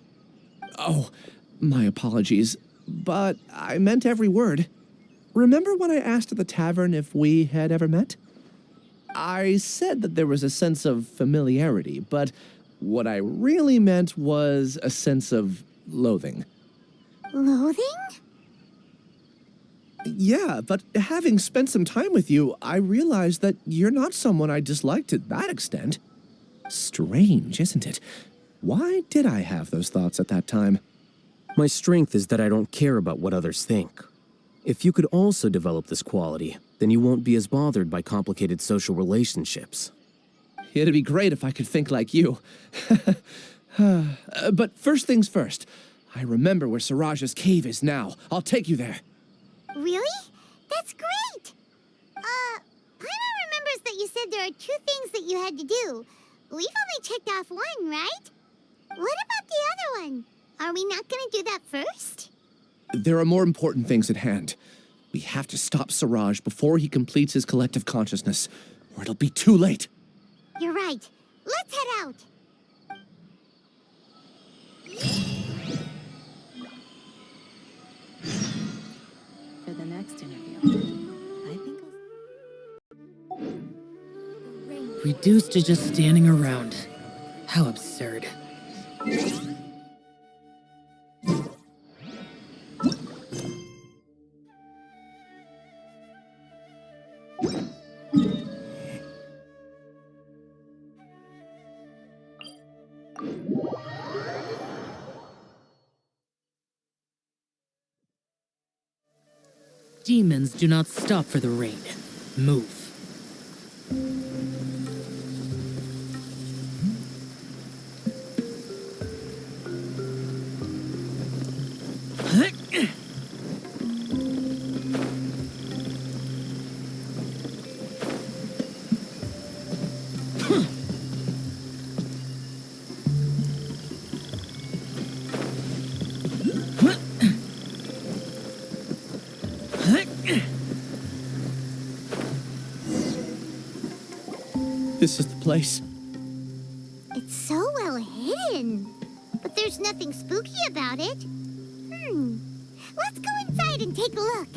[SPEAKER 9] Oh, my apologies, but I meant every word. Remember when I asked at the tavern if we had ever met? I said that there was a sense of familiarity, but what I really meant was a sense of loathing.
[SPEAKER 8] Loathing?
[SPEAKER 9] Yeah, but having spent some time with you, I realized that you're not someone I dislike to that extent. Strange, isn't it? Why did I have those thoughts at that time?
[SPEAKER 11] My strength is that I don't care about what others think. If you could also develop this quality, then you won't be as bothered by complicated social relationships.
[SPEAKER 9] It'd be great if I could think like you. But first things first. I remember where Siraj's cave is now. I'll take you there.
[SPEAKER 8] Really? That's great! Paimon remembers that you said there are 2 things that you had to do. We've only checked off 1, right? What about the other one? Are we not gonna do that first?
[SPEAKER 9] There are more important things at hand. We have to stop Siraj before he completes his collective consciousness, or it'll be too late.
[SPEAKER 8] You're right. Let's head out.
[SPEAKER 6] For the next interview, I think
[SPEAKER 17] Reduced to just standing around. How absurd. Demons do not stop for the rain. Move.
[SPEAKER 9] This is the place.
[SPEAKER 8] It's so well hidden. But there's nothing spooky about it. Let's go inside and take a look.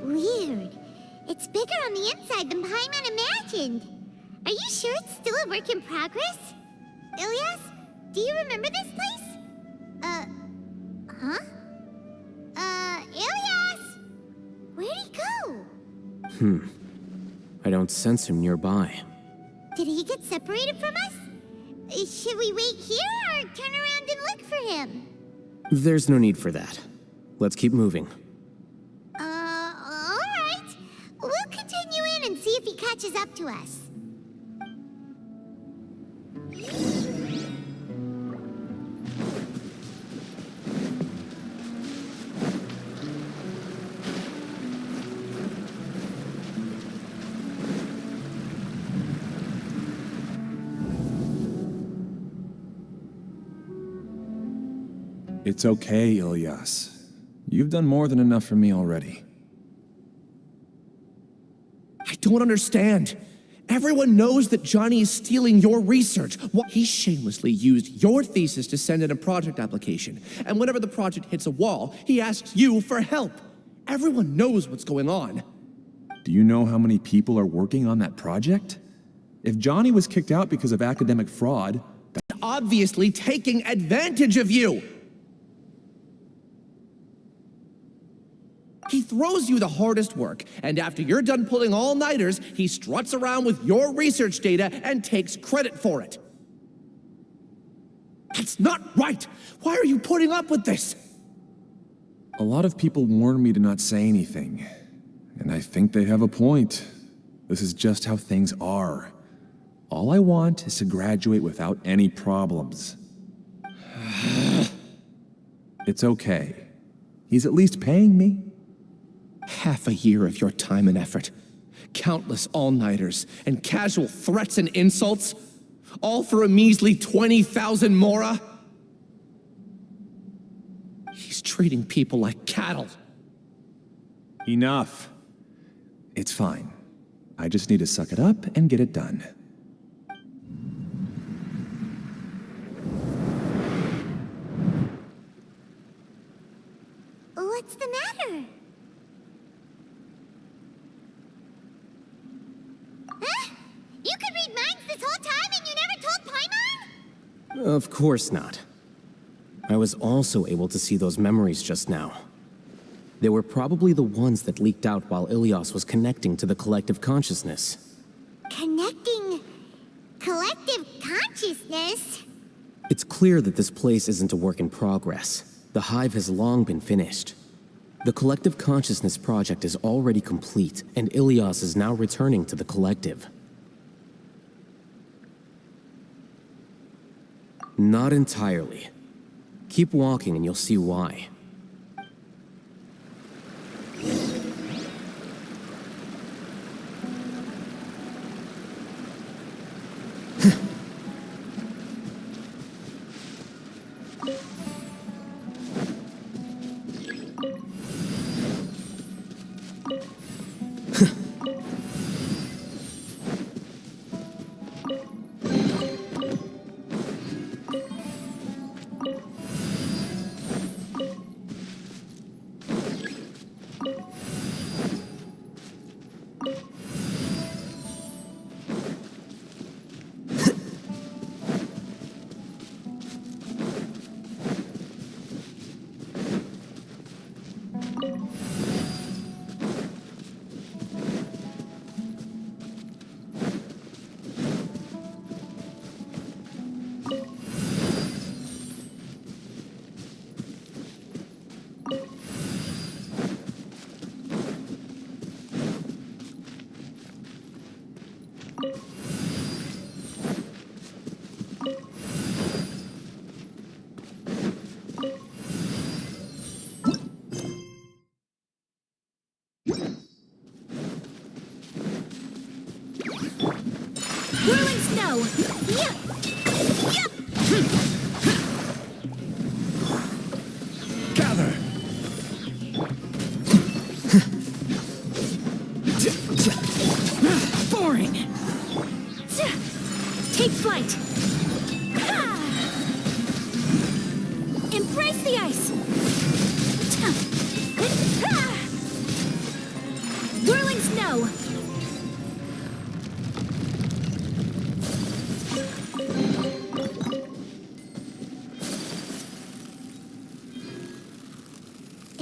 [SPEAKER 8] Weird. It's bigger on the inside than Paimon imagined. Are you sure it's still a work in progress? Ilyas, do you remember this place? Huh? Ilyas! Where'd he go?
[SPEAKER 11] I don't sense him nearby.
[SPEAKER 8] Did he get separated from us? Should we wait here or turn around and look for him?
[SPEAKER 11] There's no need for that. Let's keep moving.
[SPEAKER 8] Alright. We'll continue in and see if he catches up to us.
[SPEAKER 4] It's okay, Ilyas. You've done more than enough for me already.
[SPEAKER 9] I don't understand. Everyone knows that Johnny is stealing your research. He shamelessly used your thesis to send in a project application. And whenever the project hits a wall, he asks you for help. Everyone knows what's going on.
[SPEAKER 4] Do you know how many people are working on that project? If Johnny was kicked out because of academic fraud,
[SPEAKER 9] Obviously taking advantage of you! He throws you the hardest work, and after you're done pulling all-nighters, he struts around with your research data and takes credit for it. That's not right! Why are you putting up with this?
[SPEAKER 4] a lot of people warn me to not say anything. And I think they have a point. This is just how things are. All I want is to graduate without any problems. It's okay. He's at least paying me.
[SPEAKER 9] Half a year of your time and effort. Countless all-nighters and casual threats and insults. All for a measly 20,000 mora? He's treating people like cattle.
[SPEAKER 4] Enough. It's fine. I just need to suck it up and get it done.
[SPEAKER 8] What's the matter? Huh? You could read minds this whole time and you never told Paimon?
[SPEAKER 11] Of course not. I was also able to see those memories just now. They were probably the ones that leaked out while Ilias was connecting to the collective consciousness.
[SPEAKER 8] Connecting collective consciousness?
[SPEAKER 11] It's clear that this place isn't a work in progress. The hive has long been finished. The collective consciousness project is already complete, and Ilias is now returning to the collective. Not entirely. Keep walking and you'll see why.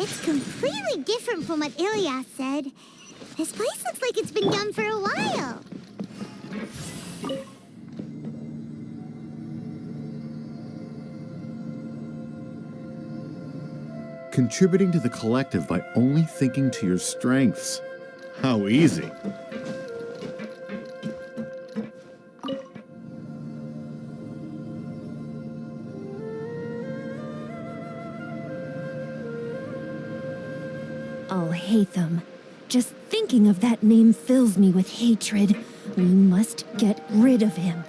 [SPEAKER 8] It's completely different from what Ilias said. This place looks like it's been done for a while.
[SPEAKER 12] Contributing to the collective by only thinking to your strengths. How easy.
[SPEAKER 16] Alhaitham. Just thinking of that name fills me with hatred. We must get rid of him.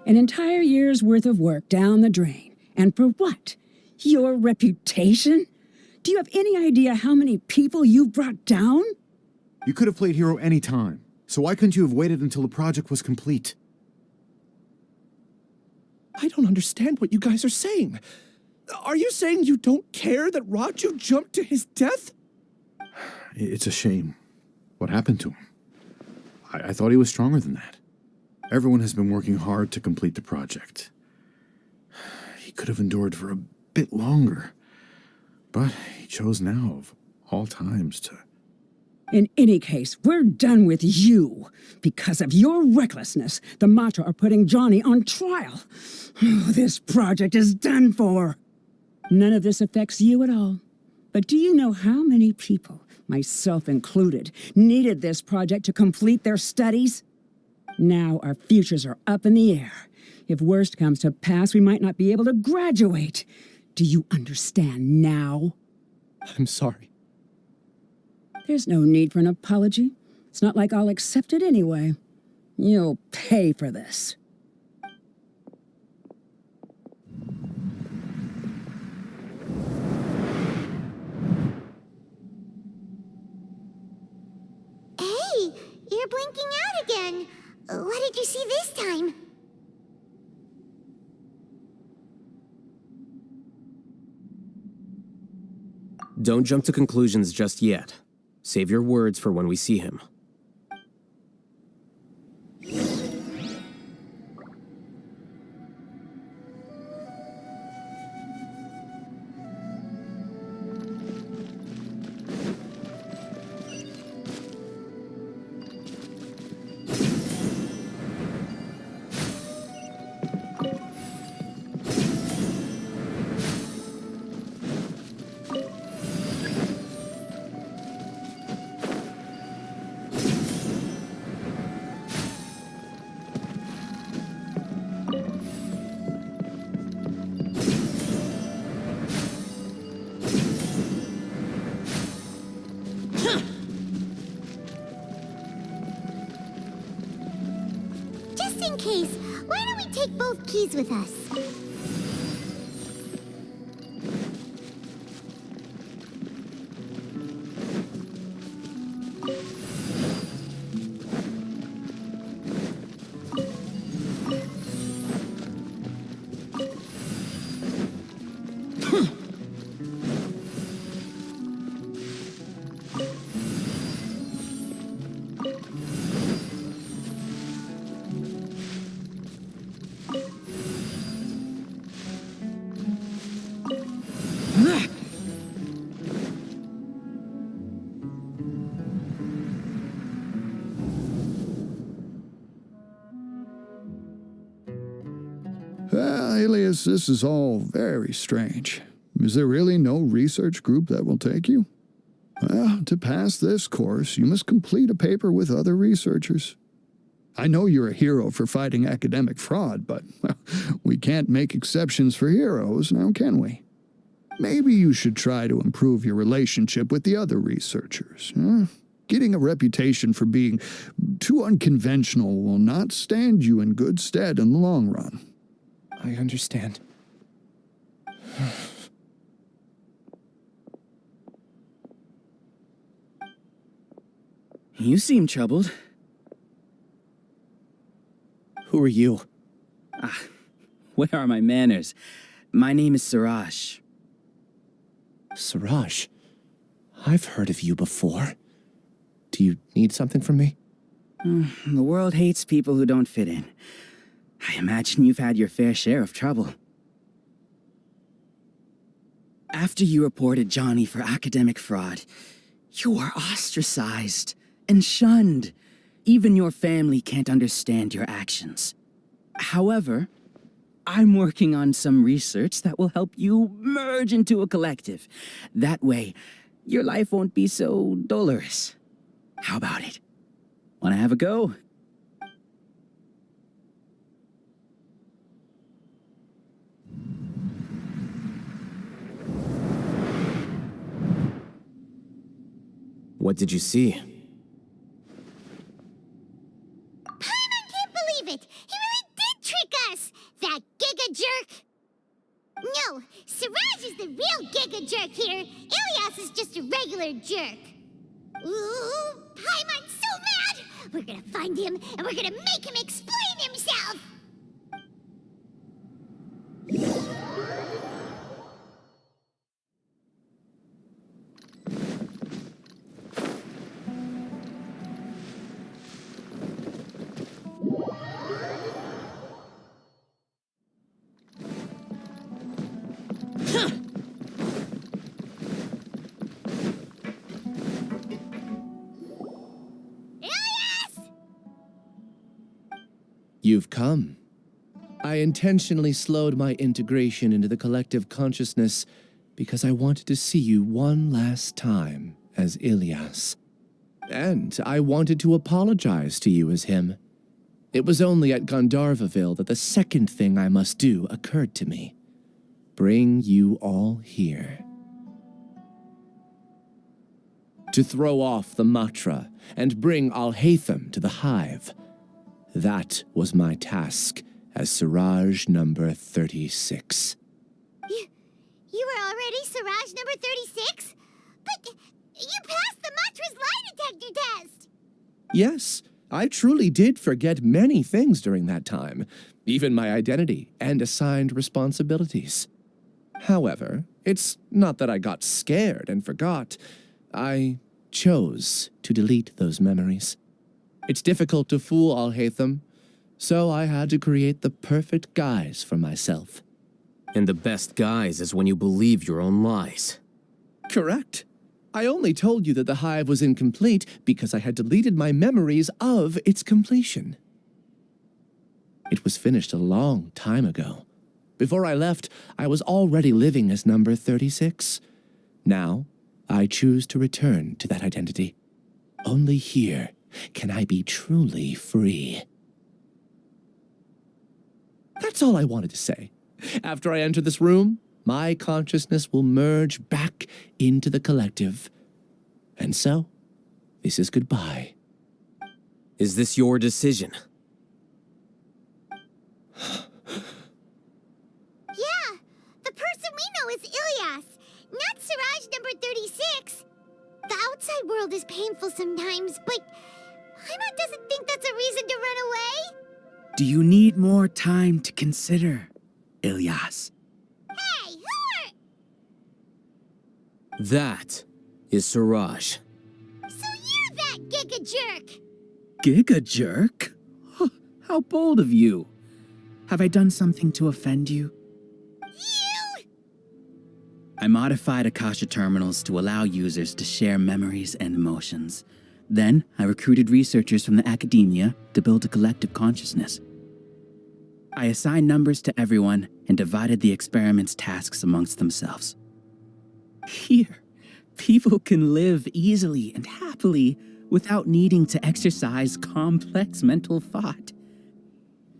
[SPEAKER 15] An entire year's worth of work down the drain. And for what? Your reputation? Do you have any idea how many people you brought down?
[SPEAKER 18] You could have played hero any time, so why couldn't you have waited until the project was complete?
[SPEAKER 9] I don't understand what you guys are saying. Are you saying you don't care that Raju jumped to his death?
[SPEAKER 18] It's a shame. What happened to him? I thought he was stronger than that. Everyone has been working hard to complete the project. He could have endured for a bit longer, but he chose now, of all times, to...
[SPEAKER 15] In any case, we're done with you. Because of your recklessness, the Matra are putting Johnny on trial. This project is done for. None of this affects you at all. But do you know how many people, myself included, needed this project to complete their studies? Now our futures are up in the air. If worst comes to pass, we might not be able to graduate. Do you understand now?
[SPEAKER 9] I'm sorry.
[SPEAKER 15] There's no need for an apology. It's not like I'll accept it anyway. You'll pay for this.
[SPEAKER 8] Hey, you're blinking out again. What did you see this time?
[SPEAKER 11] Don't jump to conclusions just yet. Save your words for when we see him.
[SPEAKER 8] Just in case, why don't we take both keys with us?
[SPEAKER 19] Alias, this is all very strange. Is there really no research group that will take you? Well, to pass this course, you must complete a paper with other researchers. I know you're a hero for fighting academic fraud, but we can't make exceptions for heroes, now can we? Maybe you should try to improve your relationship with the other researchers. Getting a reputation for being too unconventional will not stand you in good stead in the long run.
[SPEAKER 9] I understand.
[SPEAKER 20] You seem troubled.
[SPEAKER 9] Who are you?
[SPEAKER 20] Where are my manners? My name is Suraj.
[SPEAKER 9] Suraj? I've heard of you before. Do you need something from me?
[SPEAKER 20] The world hates people who don't fit in. I imagine you've had your fair share of trouble. After you reported Johnny for academic fraud, you were ostracized and shunned. Even your family can't understand your actions. However, I'm working on some research that will help you merge into a collective. That way, your life won't be so dolorous. How about it? Wanna have a go?
[SPEAKER 11] What did you see?
[SPEAKER 8] Paimon can't believe it! He really did trick trick us, that giga jerk! No, Siraj is the real giga jerk here. Ilias is just a regular jerk. Ooh, Paimon's so mad! We're gonna find him, and we're gonna make him explain himself!
[SPEAKER 9] You've come. I intentionally slowed my integration into the collective consciousness because I wanted to see you one last time as Ilias. And I wanted to apologize to you as him. It was only at Gandharvaville that the second thing I must do occurred to me. Bring you all here. To throw off the Matra and bring Alhaitham to the hive. That was my task as Siraj number 36.
[SPEAKER 8] You were already Siraj number 36? But you passed the Matra's lie detector test!
[SPEAKER 9] Yes, I truly did forget many things during that time, even my identity and assigned responsibilities. However, it's not that I got scared and forgot. I chose to delete those memories. It's difficult to fool Alhaitham, so I had to create the perfect guise for myself.
[SPEAKER 11] And the best guise is when you believe your own lies.
[SPEAKER 9] Correct. I only told you that the hive was incomplete because I had deleted my memories of its completion. It was finished a long time ago. Before I left, I was already living as number 36. Now, I choose to return to that identity. Only here can I be truly free. That's all I wanted to say. After I enter this room, my consciousness will merge back into the collective. And so, this is goodbye.
[SPEAKER 11] Is this your decision?
[SPEAKER 8] Yeah, the person we know is Ilias, not Siraj number 36. The outside world is painful sometimes, but Paimon doesn't think that's a reason to run away.
[SPEAKER 20] Do you need more time to consider, Ilias?
[SPEAKER 8] Hey, who are...
[SPEAKER 11] That is Siraj.
[SPEAKER 8] So you're that giga jerk!
[SPEAKER 20] Giga jerk? Huh, how bold of you. Have I done something to offend you?
[SPEAKER 8] You!
[SPEAKER 20] I modified Akasha terminals to allow users to share memories and emotions. Then, I recruited researchers from the academia to build a collective consciousness. I assigned numbers to everyone and divided the experiment's tasks amongst themselves. Here, people can live easily and happily without needing to exercise complex mental thought.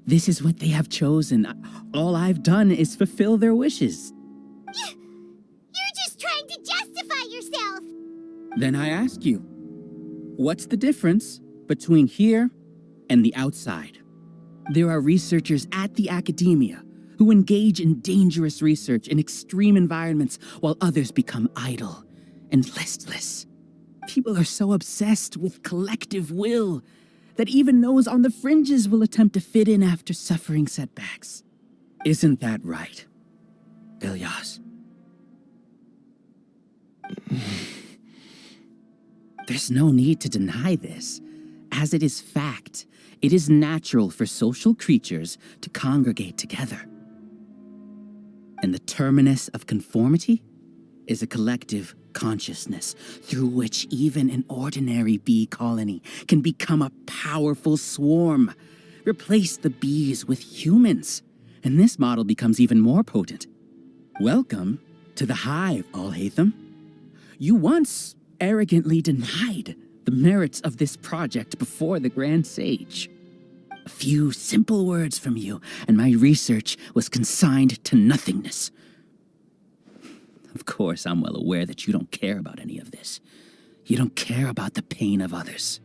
[SPEAKER 20] This is what they have chosen. All I've done is fulfill their wishes.
[SPEAKER 8] You're just trying to justify yourself!
[SPEAKER 20] Then I ask you, what's the difference between here and the outside? There are researchers at the academia who engage in dangerous research in extreme environments while others become idle and listless. People are so obsessed with collective will that even those on the fringes will attempt to fit in after suffering setbacks. Isn't that right, Ilias? There's no need to deny this, as it is fact. It is natural for social creatures to congregate together. And the terminus of conformity is a collective consciousness through which even an ordinary bee colony can become a powerful swarm. Replace the bees with humans, and this model becomes even more potent. Welcome to the hive, Alhaitham. You once arrogantly denied the merits of this project before the Grand Sage. A few simple words from you, and my research was consigned to nothingness. Of course, I'm well aware that you don't care about any of this. You don't care about the pain of others.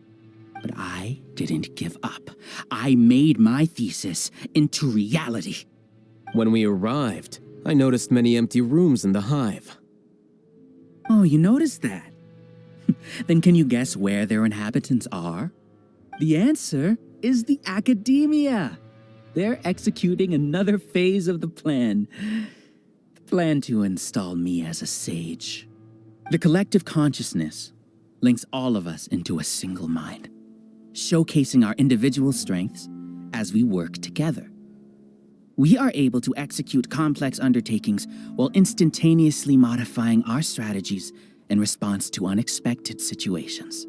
[SPEAKER 20] But I didn't give up. I made my thesis into reality.
[SPEAKER 11] When we arrived, I noticed many empty rooms in the hive.
[SPEAKER 20] Oh, you noticed that? Then can you guess where their inhabitants are? The answer is the academia. They're executing another phase of the plan. The plan to install me as a sage. The collective consciousness links all of us into a single mind, showcasing our individual strengths as we work together. We are able to execute complex undertakings while instantaneously modifying our strategies in response to unexpected situations.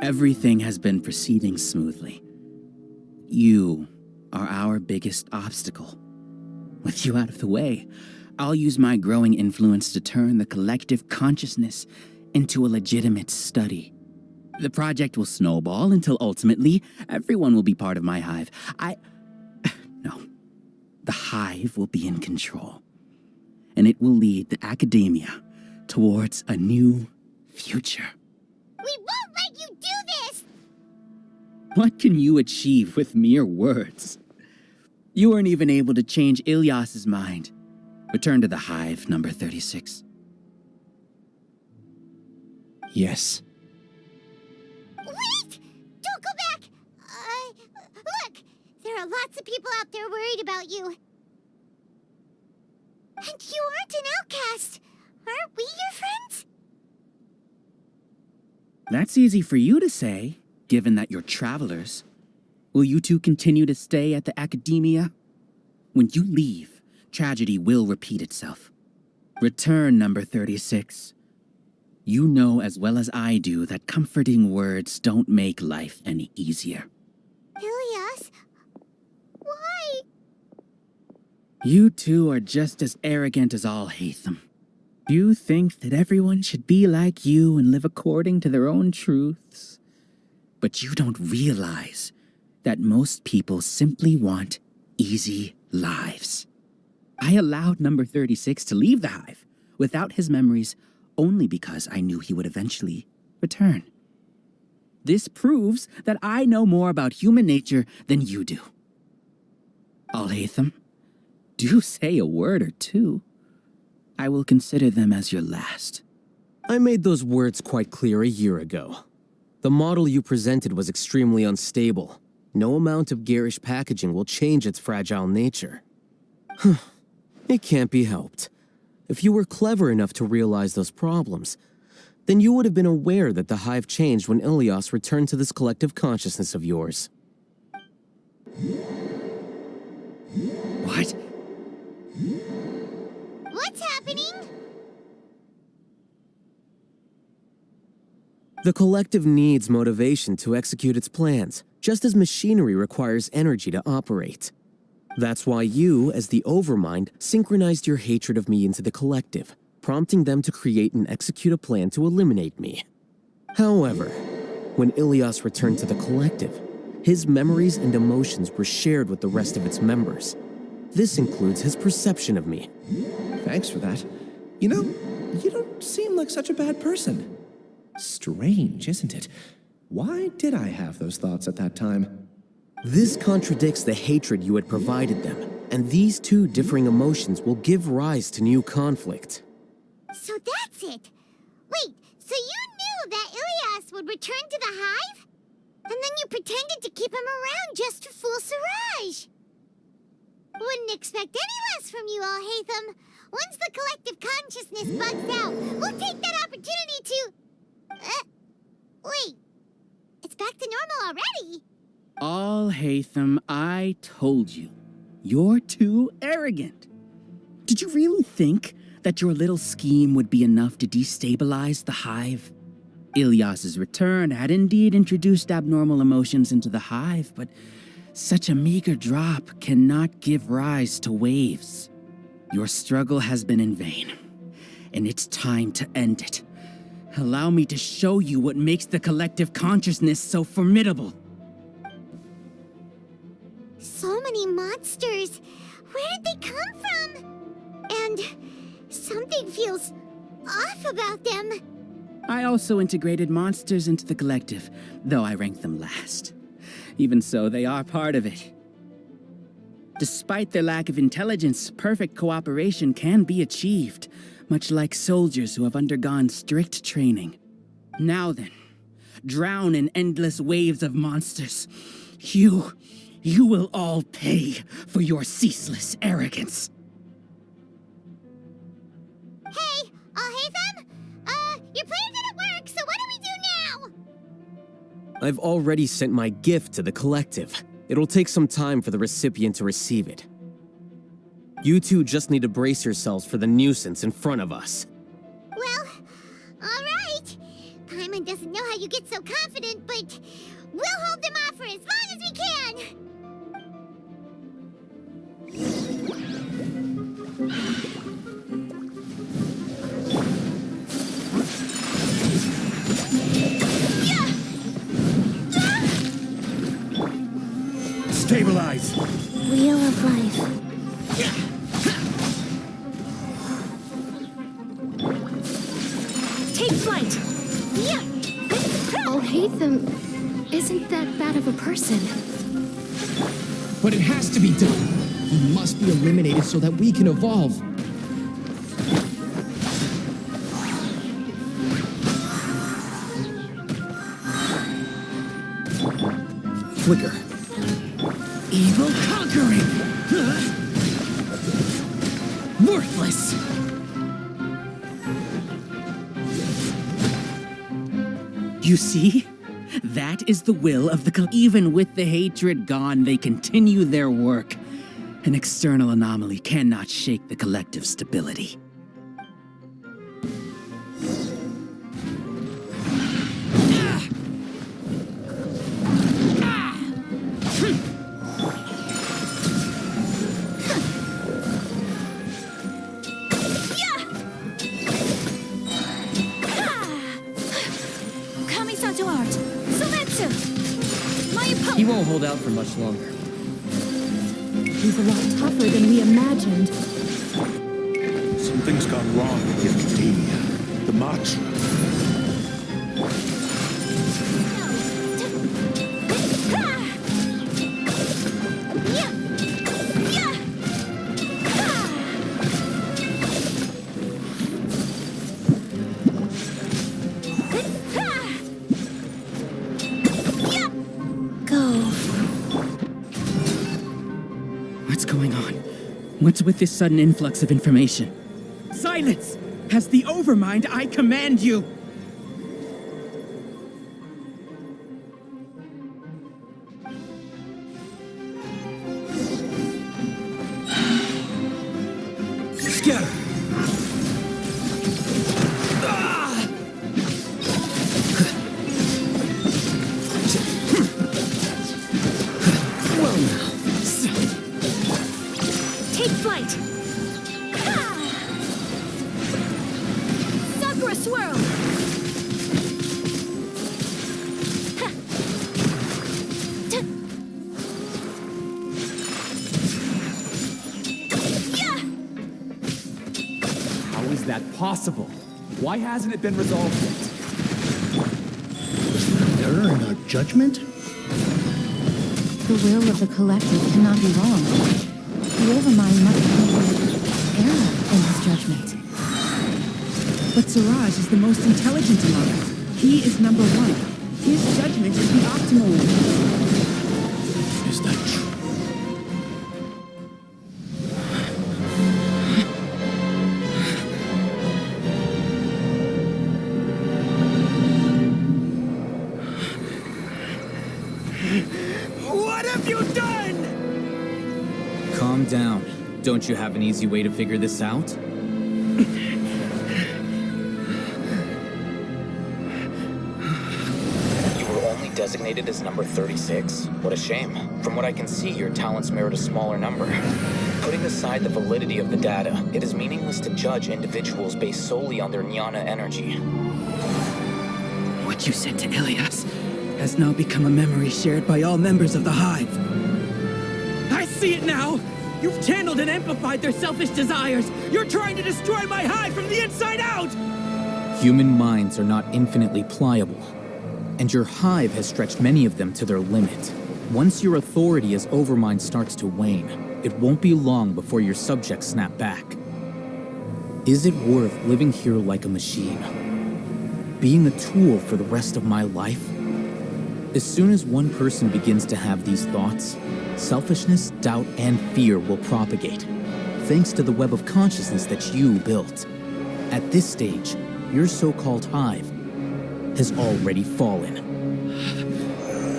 [SPEAKER 20] Everything has been proceeding smoothly. You are our biggest obstacle. With you out of the way, I'll use my growing influence to turn the collective consciousness into a legitimate study. The project will snowball until ultimately everyone will be part of my hive. No. The hive will be in control, and it will lead the academia towards a new future.
[SPEAKER 8] We won't let you do this!
[SPEAKER 20] What can you achieve with mere words? You weren't even able to change Ilyas's mind. Return to the hive, number 36.
[SPEAKER 5] Yes.
[SPEAKER 8] Wait! Don't go back! Look! There are lots of people out there worried about you. And you aren't an outcast. Aren't we your friends?
[SPEAKER 20] That's easy for you to say, given that you're travelers. Will you two continue to stay at the academia? When you leave, tragedy will repeat itself. Return, number 36. You know as well as I do that comforting words don't make life any easier.
[SPEAKER 8] Ilyas? Why?
[SPEAKER 20] You two are just as arrogant as Alhaitham. You think that everyone should be like you and live according to their own truths. But you don't realize that most people simply want easy lives. I allowed number 36 to leave the hive without his memories only because I knew he would eventually return. This proves that I know more about human nature than you do. Alhaitham, do say a word or two. I will consider them as your last.
[SPEAKER 11] I made those words quite clear a year ago. The model you presented was extremely unstable. No amount of garish packaging will change its fragile nature. It can't be helped. If you were clever enough to realize those problems, then you would have been aware that the hive changed when Ilyas returned to this collective consciousness of yours.
[SPEAKER 20] What?
[SPEAKER 8] What's happening?
[SPEAKER 11] The collective needs motivation to execute its plans, just as machinery requires energy to operate. That's why you, as the Overmind, synchronized your hatred of me into the collective, prompting them to create and execute a plan to eliminate me. However, when Ilyas returned to the collective, his memories and emotions were shared with the rest of its members. This includes his perception of me.
[SPEAKER 9] Thanks for that. You know, you don't seem like such a bad person. Strange, isn't it? Why did I have those thoughts at that time?
[SPEAKER 11] This contradicts the hatred you had provided them, and these two differing emotions will give rise to new conflict.
[SPEAKER 8] So that's it. Wait, so you knew that Ilyas would return to the hive? And then you pretended to keep him around just to fool Siraj. Wouldn't expect any less from you, Alhaitham. Once the collective consciousness bugs out, we'll take that opportunity to... wait. It's back to normal already.
[SPEAKER 20] Alhaitham, I told you. You're too arrogant. Did you really think that your little scheme would be enough to destabilize the hive? Ilyas's return had indeed introduced abnormal emotions into the hive, but such a meager drop cannot give rise to waves. Your struggle has been in vain, and it's time to end it. Allow me to show you what makes the collective consciousness so formidable.
[SPEAKER 8] So many monsters. Where did they come from? And something feels off about them.
[SPEAKER 20] I also integrated monsters into the collective, though I ranked them last. Even so, they are part of it. Despite their lack of intelligence, perfect cooperation can be achieved, much like soldiers who have undergone strict training. Now then, drown in endless waves of monsters. You will all pay for your ceaseless arrogance.
[SPEAKER 8] Hey, Alhaitham? Your plan didn't work, so what do we do now?
[SPEAKER 11] I've already sent my gift to the collective. It'll take some time for the recipient to receive it. You two just need to brace yourselves for the nuisance in front of us.
[SPEAKER 8] Well, all right. Paimon doesn't know how you get so confident, but we'll hold them off for as long as we can.
[SPEAKER 4] Stabilize!
[SPEAKER 2] Wheel of life. Take flight! Yeah! Alhaitham isn't that bad of a person.
[SPEAKER 5] But it has to be done. He must be eliminated so that we can evolve.
[SPEAKER 11] Flicker.
[SPEAKER 20] Evil conquering! Worthless! You see? That is the will of the Even with the hatred gone, they continue their work. An external anomaly cannot shake the collective stability.
[SPEAKER 1] He won't hold out for much longer.
[SPEAKER 2] He's a lot tougher than we imagined.
[SPEAKER 21] Something's gone wrong with the academia. The mantra.
[SPEAKER 20] What's with this sudden influx of information? Silence! As the Overmind, I command you!
[SPEAKER 4] Scatter!
[SPEAKER 2] Well now. Take flight! Sakura swirl!
[SPEAKER 4] How is that possible? Why hasn't it been resolved yet?
[SPEAKER 17] Was there an error in our judgment?
[SPEAKER 6] The will of the collective cannot be wrong. The Overmind must be error in his judgment.
[SPEAKER 20] But Siraj is the most intelligent among us. He is number one. His judgment is the optimal one.
[SPEAKER 17] Is that true?
[SPEAKER 20] What have you done?
[SPEAKER 14] Calm down. Don't you have an easy way to figure this out? You were only designated as number 36. What a shame. From what I can see, your talents merit a smaller number. Putting aside the validity of the data, it is meaningless to judge individuals based solely on their jnana energy.
[SPEAKER 20] What you said to Ilias has now become a memory shared by all members of the Hive. I see it now! You've channeled and amplified their selfish desires! You're trying to destroy my Hive from the inside out! Human minds are not infinitely pliable, and your hive has stretched many of them to their limit. Once your authority as Overmind starts to wane, it won't be long before your subjects snap back. Is it worth living here like a machine? Being a tool for the rest of my life? As soon as one person begins to have these thoughts, selfishness, doubt, and fear will propagate, thanks to the web of consciousness that you built. At this stage, your so-called hive has already fallen.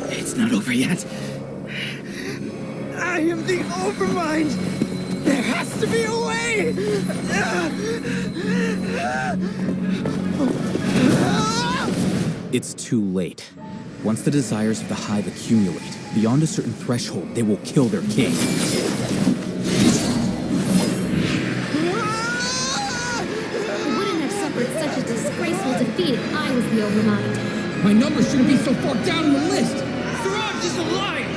[SPEAKER 20] It's not over yet. I am the Overmind! There has to be a way! It's too late. Once the desires of the hive accumulate, beyond a certain threshold, they will kill their king.
[SPEAKER 2] I wouldn't have suffered such a disgraceful defeat if I was the Overmind.
[SPEAKER 5] My number shouldn't be so far down on the list!
[SPEAKER 3] Siraj is alive!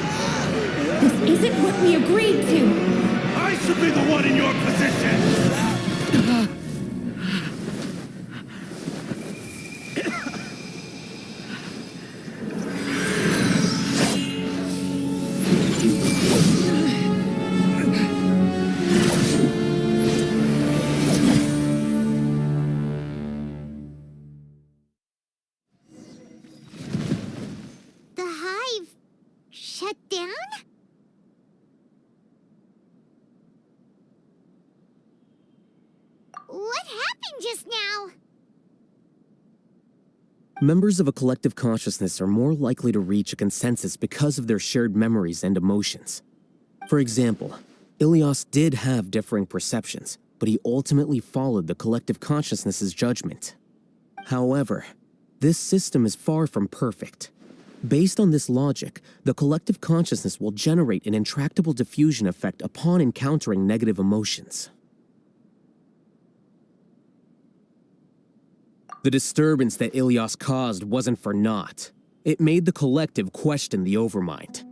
[SPEAKER 2] This isn't what we agreed to!
[SPEAKER 3] I should be the one in your position!
[SPEAKER 8] The hive shut down? What happened just now?
[SPEAKER 11] Members of a collective consciousness are more likely to reach a consensus because of their shared memories and emotions. For example, Ilias did have differing perceptions, but he ultimately followed the collective consciousness's judgment. However, this system is far from perfect. Based on this logic, the collective consciousness will generate an intractable diffusion effect upon encountering negative emotions. The disturbance that Ilias caused wasn't for naught. It made the collective question the Overmind.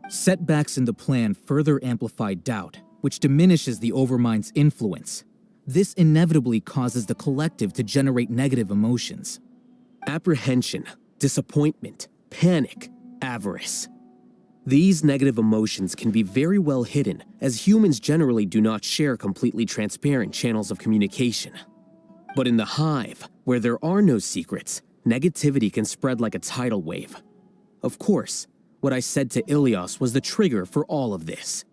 [SPEAKER 20] Setbacks in the plan further amplified doubt, which diminishes the Overmind's influence. This inevitably causes the collective to generate negative emotions.
[SPEAKER 11] Apprehension, disappointment, panic, avarice. These negative emotions can be very well hidden, as humans generally do not share completely transparent channels of communication. But in the hive, where there are no secrets, negativity can spread like a tidal wave. Of course, what I said to Ilias was the trigger for all of this.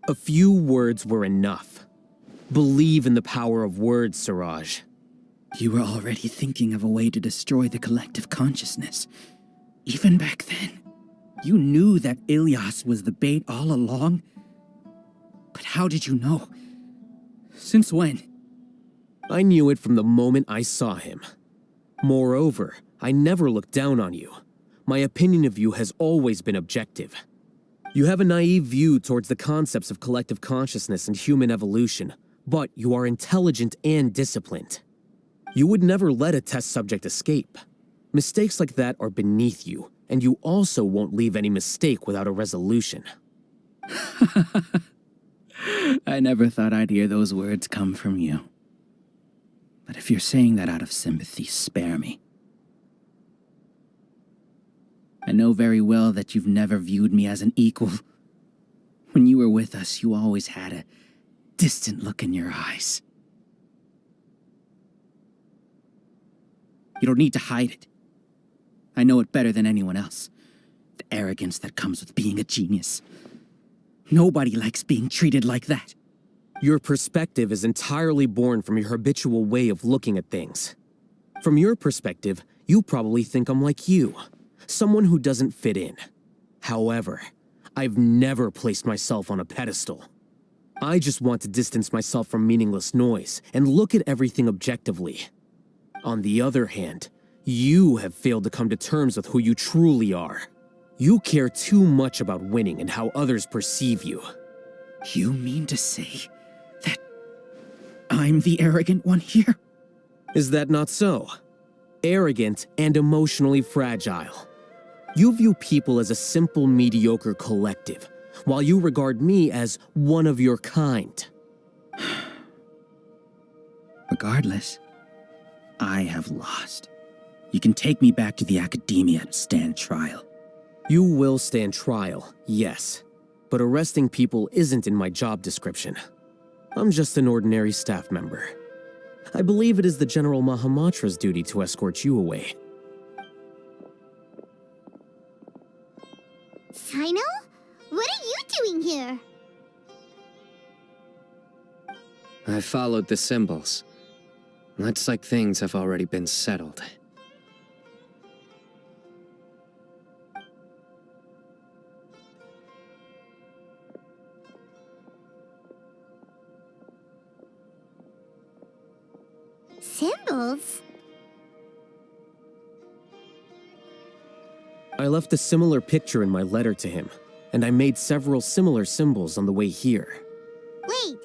[SPEAKER 11] A few words were enough. Believe in the power of words, Siraj.
[SPEAKER 20] You were already thinking of a way to destroy the collective consciousness. Even back then, you knew that Ilias was the bait all along. But how did you know? Since when?
[SPEAKER 11] I knew it from the moment I saw him. Moreover, I never looked down on you. My opinion of you has always been objective. You have a naive view towards the concepts of collective consciousness and human evolution, but you are intelligent and disciplined. You would never let a test subject escape. Mistakes like that are beneath you, and you also won't leave any mistake without a resolution.
[SPEAKER 20] I never thought I'd hear those words come from you. But if you're saying that out of sympathy, spare me. I know very well that you've never viewed me as an equal. When you were with us, you always had a distant look in your eyes. You don't need to hide it. I know it better than anyone else. The arrogance that comes with being a genius. Nobody likes being treated like that.
[SPEAKER 11] Your perspective is entirely born from your habitual way of looking at things. From your perspective, you probably think I'm like you, someone who doesn't fit in. However, I've never placed myself on a pedestal. I just want to distance myself from meaningless noise and look at everything objectively. On the other hand, you have failed to come to terms with who you truly are. You care too much about winning and how others perceive you.
[SPEAKER 20] You mean to say that I'm the arrogant one here?
[SPEAKER 11] Is that not so? Arrogant and emotionally fragile. You view people as a simple, mediocre collective, while you regard me as one of your kind.
[SPEAKER 20] Regardless, I have lost. You can take me back to the academia and stand trial.
[SPEAKER 11] You will stand trial, yes. But arresting people isn't in my job description. I'm just an ordinary staff member. I believe it is the General Mahamatra's duty to escort you away.
[SPEAKER 8] Sino? What are you doing here?
[SPEAKER 7] I followed the symbols. Looks like things have already been settled.
[SPEAKER 8] Symbols?
[SPEAKER 11] I left a similar picture in my letter to him, and I made several similar symbols on the way here.
[SPEAKER 8] Wait,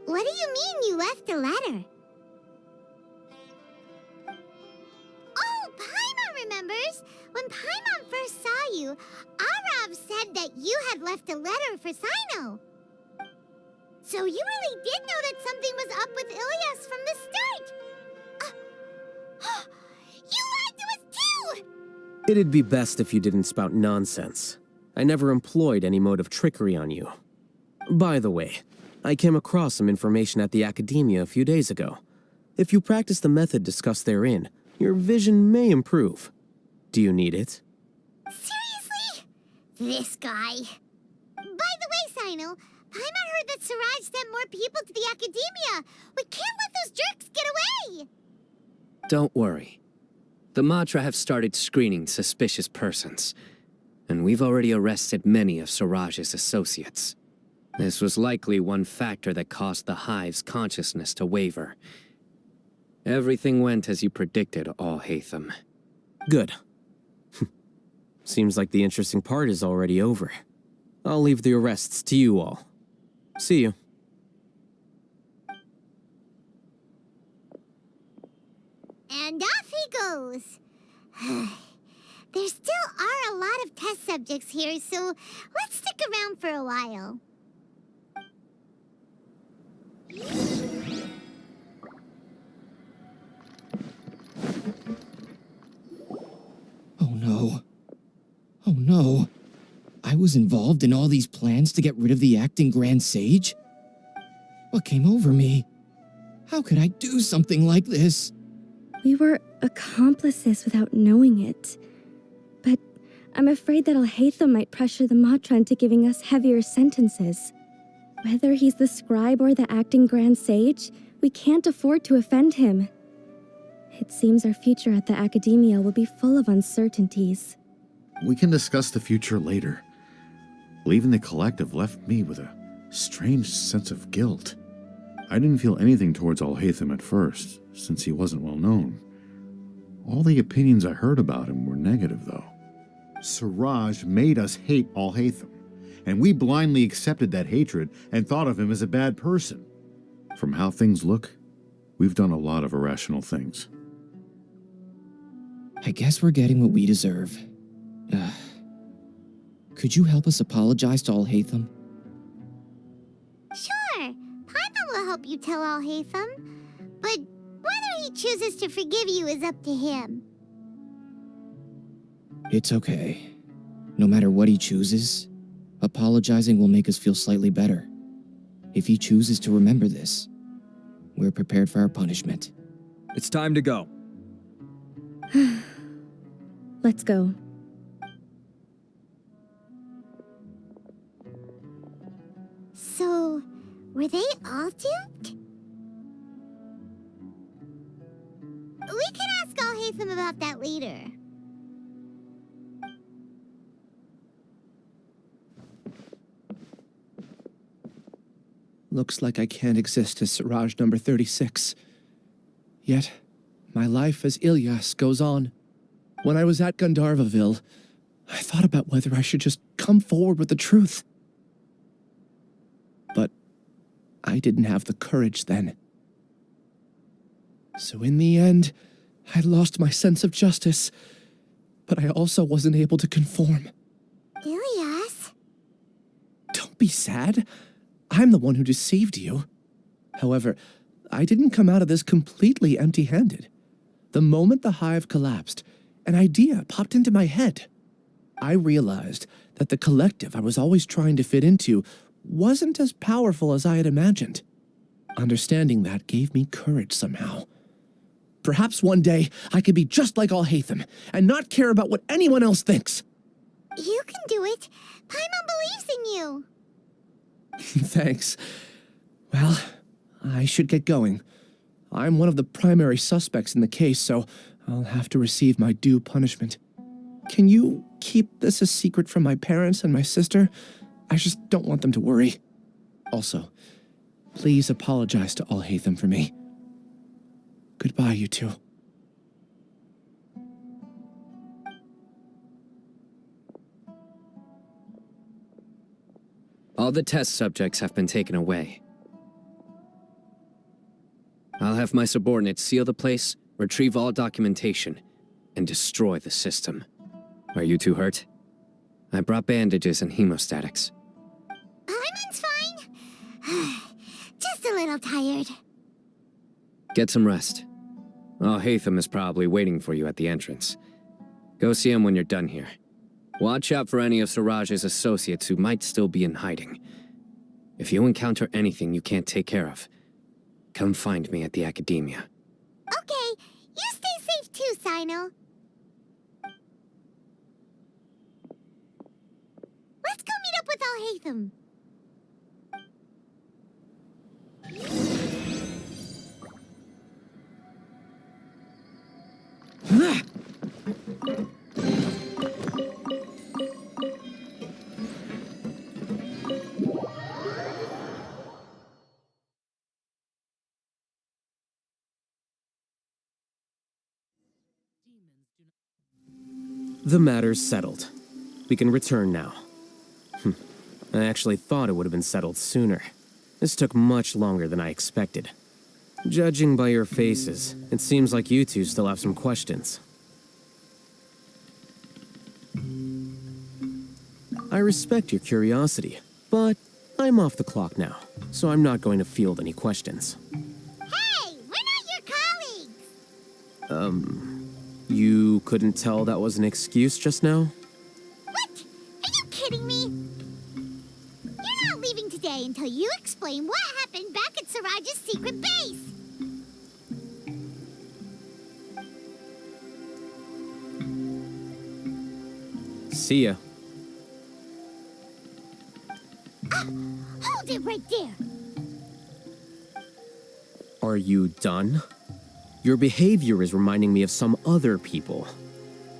[SPEAKER 8] what do you mean you left a letter? Oh, Paimon remembers! When Paimon first saw you, Arav said that you had left a letter for Sino. So you really did know that something was up with Ilias from the start! You lied to us too!
[SPEAKER 11] It'd be best if you didn't spout nonsense. I never employed any mode of trickery on you. By the way, I came across some information at the Academia a few days ago. If you practice the method discussed therein, your vision may improve. Do you need it?
[SPEAKER 8] Seriously? This guy. By the way, Sino, Paimon heard that Siraj sent more people to the Academia. We can't let those jerks get away!
[SPEAKER 7] Don't worry. The Matra have started screening suspicious persons, and we've already arrested many of Siraj's associates. This was likely one factor that caused the Hive's consciousness to waver. Everything went as you predicted, Alhaitham.
[SPEAKER 11] Good. Seems like the interesting part is already over. I'll leave the arrests to you all. See you.
[SPEAKER 8] And off he goes. There still are a lot of test subjects here, so let's stick around for a while.
[SPEAKER 5] Oh no. Oh no. I was involved in all these plans to get rid of the acting Grand Sage? What came over me? How could I do something like this?
[SPEAKER 2] We were accomplices without knowing it. But I'm afraid that Alhaitham might pressure the Matra into giving us heavier sentences. Whether he's the scribe or the acting Grand Sage, we can't afford to offend him. It seems our future at the Academia will be full of uncertainties.
[SPEAKER 18] We can discuss the future later. Leaving the collective left me with a strange sense of guilt. I didn't feel anything towards Alhaitham at first, since he wasn't well known. All the opinions I heard about him were negative, though. Siraj made us hate Alhaitham, and we blindly accepted that hatred and thought of him as a bad person. From how things look, we've done a lot of irrational things.
[SPEAKER 5] I guess we're getting what we deserve. Could you help us apologize to Alhaitham?
[SPEAKER 8] Sure, Paimon will help you tell Alhaitham, but whether he chooses to forgive you is up to him.
[SPEAKER 5] It's okay. No matter what he chooses, apologizing will make us feel slightly better. If he chooses to remember this, we're prepared for our punishment.
[SPEAKER 10] It's time to go.
[SPEAKER 2] Let's go.
[SPEAKER 8] So, were they all duped? We can ask Alhaitham about that later.
[SPEAKER 9] Looks like I can't exist as Siraj number 36. Yet, my life as Ilyas goes on. When I was at Gandharvaville, I thought about whether I should just come forward with the truth. But I didn't have the courage then. So in the end, I lost my sense of justice, but I also wasn't able to conform.
[SPEAKER 8] Ilyas?
[SPEAKER 9] Don't be sad. I'm the one who deceived you. However, I didn't come out of this completely empty-handed. The moment the hive collapsed, an idea popped into my head. I realized that the collective I was always trying to fit into wasn't as powerful as I had imagined. Understanding that gave me courage somehow. Perhaps one day I could be just like Alhaitham and not care about what anyone else thinks.
[SPEAKER 8] You can do it. Paimon believes in you.
[SPEAKER 9] Thanks. Well, I should get going. I'm one of the primary suspects in the case, so I'll have to receive my due punishment. Can you keep this a secret from my parents and my sister? I just don't want them to worry. Also, please apologize to Alhaitham for me. Goodbye, you two.
[SPEAKER 7] All the test subjects have been taken away. I'll have my subordinates seal the place, retrieve all documentation, and destroy the system. Are you two hurt? I brought bandages and hemostatics.
[SPEAKER 8] Paimon's fine. Just a little tired.
[SPEAKER 7] Get some rest. Alhaitham is probably waiting for you at the entrance. Go see him when you're done here. Watch out for any of Suraj's associates who might still be in hiding. If you encounter anything you can't take care of, come find me at the academia.
[SPEAKER 8] Okay, you stay safe too, Sino. Let's go meet up with Alhaitham.
[SPEAKER 11] The matter's settled. We can return now. I actually thought it would have been settled sooner. This took much longer than I expected. Judging by your faces, it seems like you two still have some questions. I respect your curiosity, but I'm off the clock now, so I'm not going to field any questions.
[SPEAKER 8] Hey, we're not your colleagues!
[SPEAKER 11] You couldn't tell that was an excuse just now?
[SPEAKER 8] What? Are you kidding me? You're not leaving today until you explain what happened back at Suraj's secret base!
[SPEAKER 11] See ya.
[SPEAKER 8] Hold it right there!
[SPEAKER 11] Are you done? Your behavior is reminding me of some other people.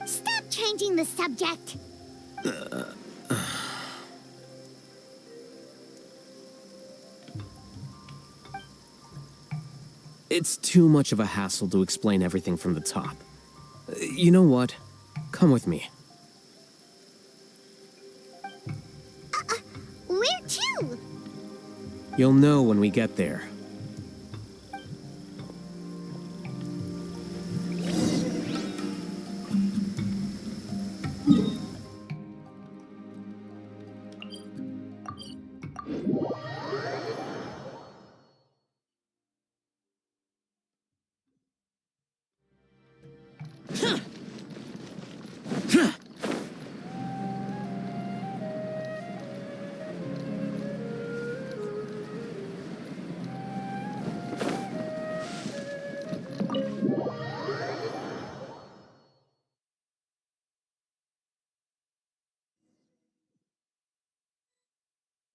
[SPEAKER 8] Stop changing the subject!
[SPEAKER 11] It's too much of a hassle to explain everything from the top. You know what? Come with me.
[SPEAKER 8] Where to?
[SPEAKER 11] You'll know when we get there.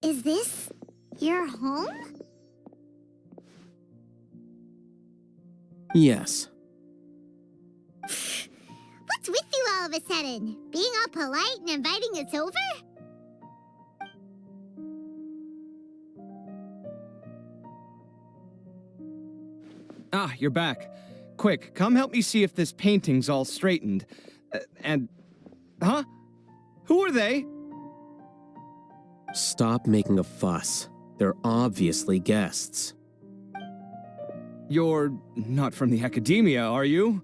[SPEAKER 8] Is this your home?
[SPEAKER 11] Yes.
[SPEAKER 8] What's with you all of a sudden? Being all polite and inviting us over?
[SPEAKER 13] Ah, you're back. Quick, come help me see if this painting's all straightened. Huh? Who are they?
[SPEAKER 11] Stop making a fuss. They're obviously guests.
[SPEAKER 13] You're not from the academia, are you?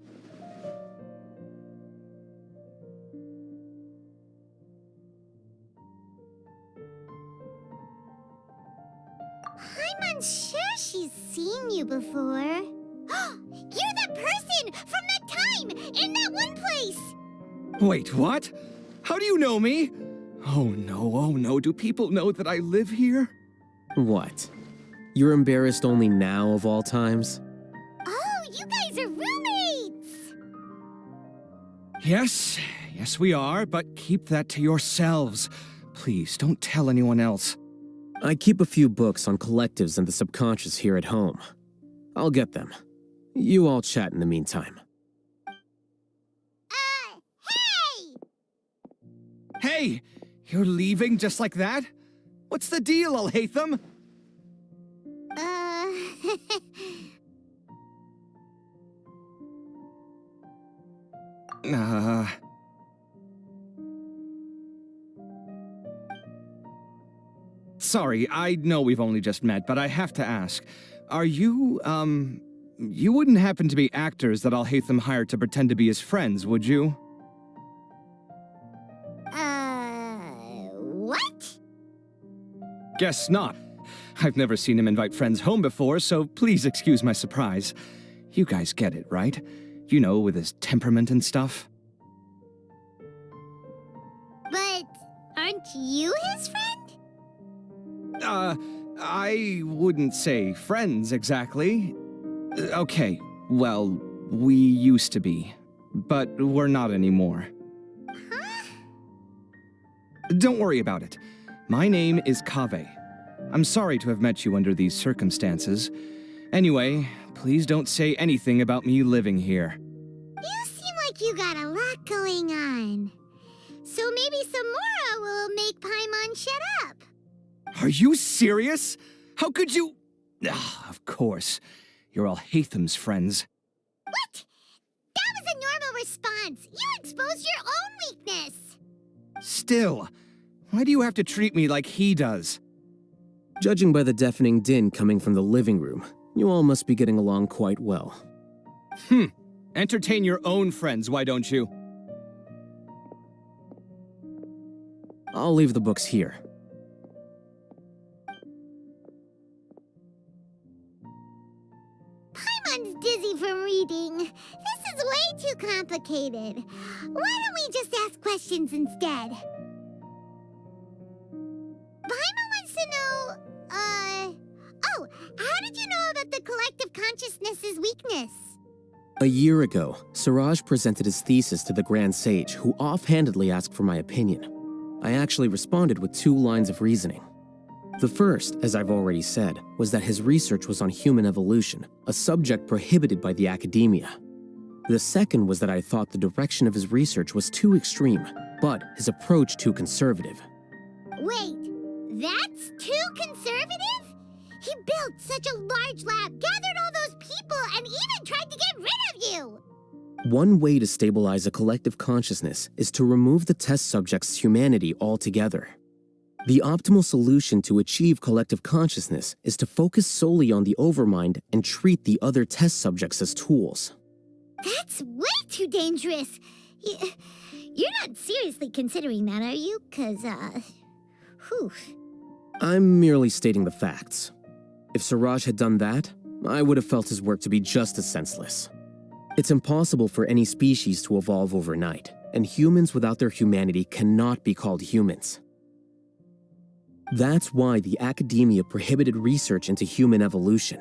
[SPEAKER 8] I'm unsure she's seen you before. You're that person! Ethan from that time in that one place.
[SPEAKER 13] Wait, what? How do you know me? Oh no, do people know that I live here?
[SPEAKER 11] What? You're embarrassed only now of all times?
[SPEAKER 8] Oh, you guys are roommates!
[SPEAKER 13] Yes we are, but keep that to yourselves. Please, don't tell anyone else.
[SPEAKER 11] I keep a few books on collectives and the subconscious here at home. I'll get them. You all chat in the meantime.
[SPEAKER 13] Hey! You're leaving just like that? What's the deal, Alhaitham? Sorry, I know we've only just met, but I have to ask. Are you, you wouldn't happen to be actors that Alhaitham hired to pretend to be his friends, would you?
[SPEAKER 8] What?
[SPEAKER 13] Guess not. I've never seen him invite friends home before, so please excuse my surprise. You guys get it, right? You know, with his temperament and stuff.
[SPEAKER 8] But aren't you his friend?
[SPEAKER 13] I wouldn't say friends exactly. Okay, well, we used to be, but we're not anymore.
[SPEAKER 8] Huh?
[SPEAKER 13] Don't worry about it. My name is Kaveh. I'm sorry to have met you under these circumstances. Anyway, please don't say anything about me living here.
[SPEAKER 8] You seem like you got a lot going on. So maybe Sumeru will make Paimon shut up.
[SPEAKER 13] Are you serious? How could you? Of course. You're Alhaitham's friends.
[SPEAKER 8] What? That was a normal response. You exposed your own weakness.
[SPEAKER 13] Still, why do you have to treat me like he does?
[SPEAKER 11] Judging by the deafening din coming from the living room, you all must be getting along quite well.
[SPEAKER 13] Entertain your own friends, why don't you?
[SPEAKER 11] I'll leave the books here.
[SPEAKER 8] Paimon's dizzy from reading. This is way too complicated. Why don't we just ask questions instead? Paimon wants to know, oh, how did you know about the collective consciousness's weakness?
[SPEAKER 11] A year ago, Siraj presented his thesis to the Grand Sage, who offhandedly asked for my opinion. I actually responded with 2 lines of reasoning. The first, as I've already said, was that his research was on human evolution, a subject prohibited by the academia. The second was that I thought the direction of his research was too extreme, but his approach too conservative.
[SPEAKER 8] Wait, that's too conservative? He built such a large lab, gathered all those people, and even tried to get rid of you!
[SPEAKER 11] One way to stabilize a collective consciousness is to remove the test subject's humanity altogether. The optimal solution to achieve collective consciousness is to focus solely on the overmind and treat the other test subjects as tools.
[SPEAKER 8] That's way too dangerous. You're not seriously considering that, are you? 'Cause, whew.
[SPEAKER 11] I'm merely stating the facts. If Siraj had done that, I would have felt his work to be just as senseless. It's impossible for any species to evolve overnight, and humans without their humanity cannot be called humans. That's why the academia prohibited research into human evolution.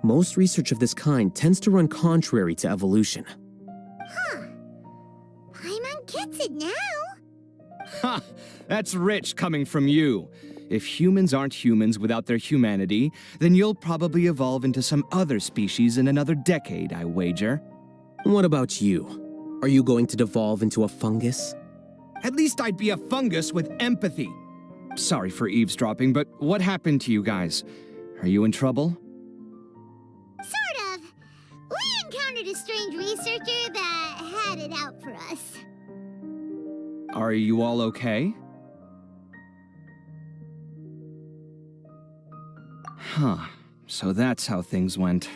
[SPEAKER 11] Most research of this kind tends to run contrary to evolution.
[SPEAKER 8] Huh. Paimon gets it now.
[SPEAKER 13] Ha! That's rich coming from you. If humans aren't humans without their humanity, then you'll probably evolve into some other species in another decade, I wager.
[SPEAKER 11] What about you? Are you going to devolve into a fungus?
[SPEAKER 13] At least I'd be a fungus with empathy. Sorry for eavesdropping, but what happened to you guys? Are you in trouble?
[SPEAKER 8] Sort of. We encountered a strange researcher that had it out for us.
[SPEAKER 13] Are you all okay? Huh. So that's how things went.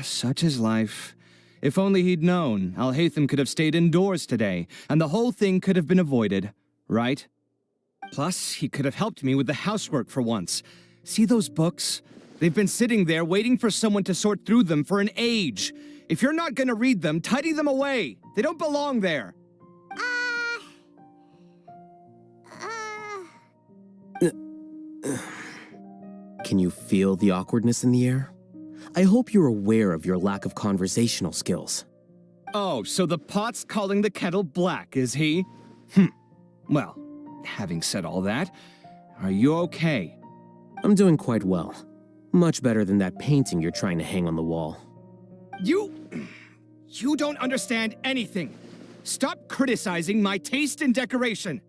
[SPEAKER 13] Such is life. If only he'd known, Alhaitham could have stayed indoors today, and the whole thing could have been avoided, right? Plus, he could have helped me with the housework for once. See those books? They've been sitting there waiting for someone to sort through them for an age. If you're not gonna read them, tidy them away. They don't belong there.
[SPEAKER 11] Can you feel the awkwardness in the air? I hope you're aware of your lack of conversational skills.
[SPEAKER 13] Oh, so the pot's calling the kettle black, is he? Well, having said all that, are you okay?
[SPEAKER 11] I'm doing quite well. Much better than that painting you're trying to hang on the wall.
[SPEAKER 13] You don't understand anything. Stop criticizing my taste in decoration.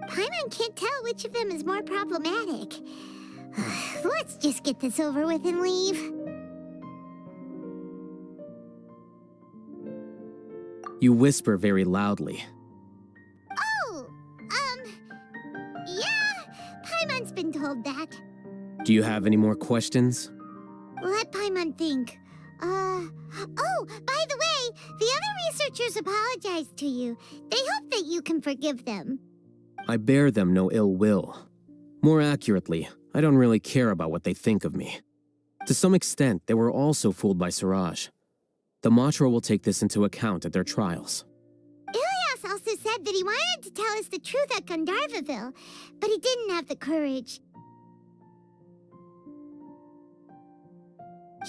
[SPEAKER 8] Paimon can't tell which of them is more problematic. Let's just get this over with and leave.
[SPEAKER 11] You whisper very loudly.
[SPEAKER 8] Oh, yeah, Paimon's been told that.
[SPEAKER 11] Do you have any more questions?
[SPEAKER 8] Let Paimon think. Oh, by the way, the other researchers apologized to you. They hope that you can forgive them.
[SPEAKER 11] I bear them no ill will. More accurately, I don't really care about what they think of me. To some extent, they were also fooled by Siraj. The Matra will take this into account at their trials.
[SPEAKER 8] Ilias also said that he wanted to tell us the truth at Gandharvaville, but he didn't have the courage.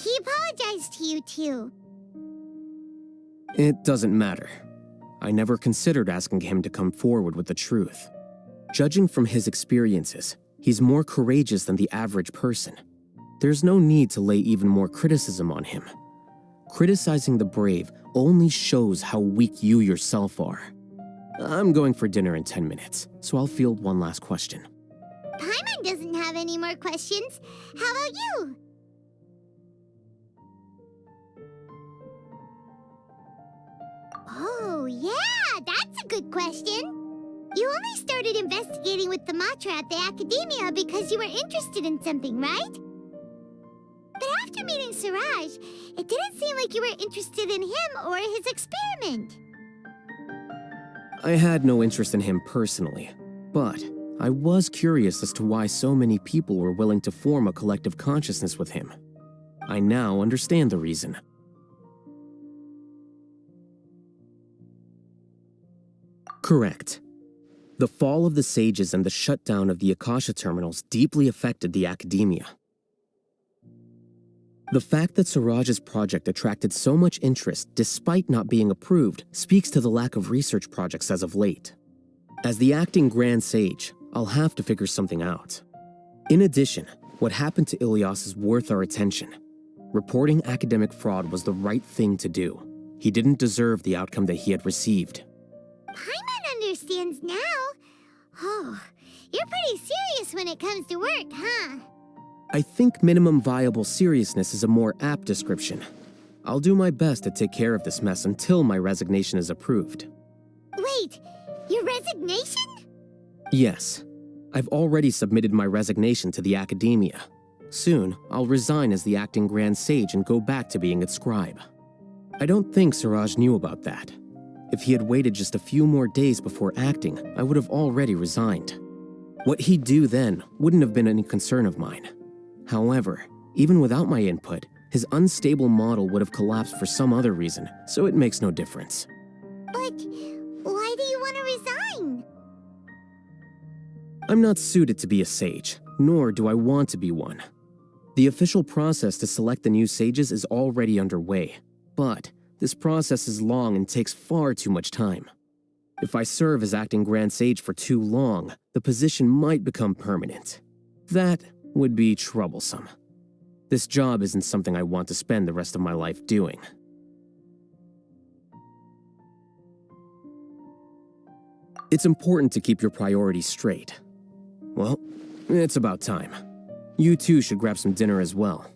[SPEAKER 8] He apologized to you, too.
[SPEAKER 11] It doesn't matter. I never considered asking him to come forward with the truth. Judging from his experiences, he's more courageous than the average person. There's no need to lay even more criticism on him. Criticizing the brave only shows how weak you yourself are. I'm going for dinner in 10 minutes, so I'll field one last question.
[SPEAKER 8] Paimon doesn't have any more questions. How about you? Oh, yeah, that's a good question. You only started investigating with the Matra at the Academia because you were interested in something, right? But after meeting Siraj, it didn't seem like you were interested in him or his experiment.
[SPEAKER 11] I had no interest in him personally, but I was curious as to why so many people were willing to form a collective consciousness with him. I now understand the reason. Correct. The fall of the sages and the shutdown of the Akasha terminals deeply affected the Academia. The fact that Siraj's project attracted so much interest despite not being approved speaks to the lack of research projects as of late. As the acting Grand Sage, I'll have to figure something out. In addition, what happened to Ilias is worth our attention. Reporting academic fraud was the right thing to do. He didn't deserve the outcome that he had received.
[SPEAKER 8] Paimon understands now. Oh, you're pretty serious when it comes to work, huh?
[SPEAKER 11] I think minimum viable seriousness is a more apt description. I'll do my best to take care of this mess until my resignation is approved.
[SPEAKER 8] Wait, your resignation?
[SPEAKER 11] Yes. I've already submitted my resignation to the Academia. Soon, I'll resign as the acting Grand Sage and go back to being its scribe. I don't think Siraj knew about that. If he had waited just a few more days before acting, I would have already resigned. What he'd do then wouldn't have been any concern of mine. However, even without my input, his unstable model would have collapsed for some other reason, so it makes no difference.
[SPEAKER 8] But why do you want to resign?
[SPEAKER 11] I'm not suited to be a sage, nor do I want to be one. The official process to select the new sages is already underway, but this process is long and takes far too much time. If I serve as acting Grand Sage for too long, the position might become permanent. That would be troublesome. This job isn't something I want to spend the rest of my life doing. It's important to keep your priorities straight. Well, it's about time. You too should grab some dinner as well.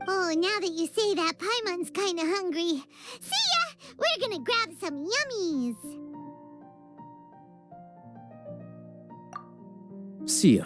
[SPEAKER 8] Oh, now that you say that, Paimon's kinda hungry. See ya! We're gonna grab some yummies!
[SPEAKER 11] See ya.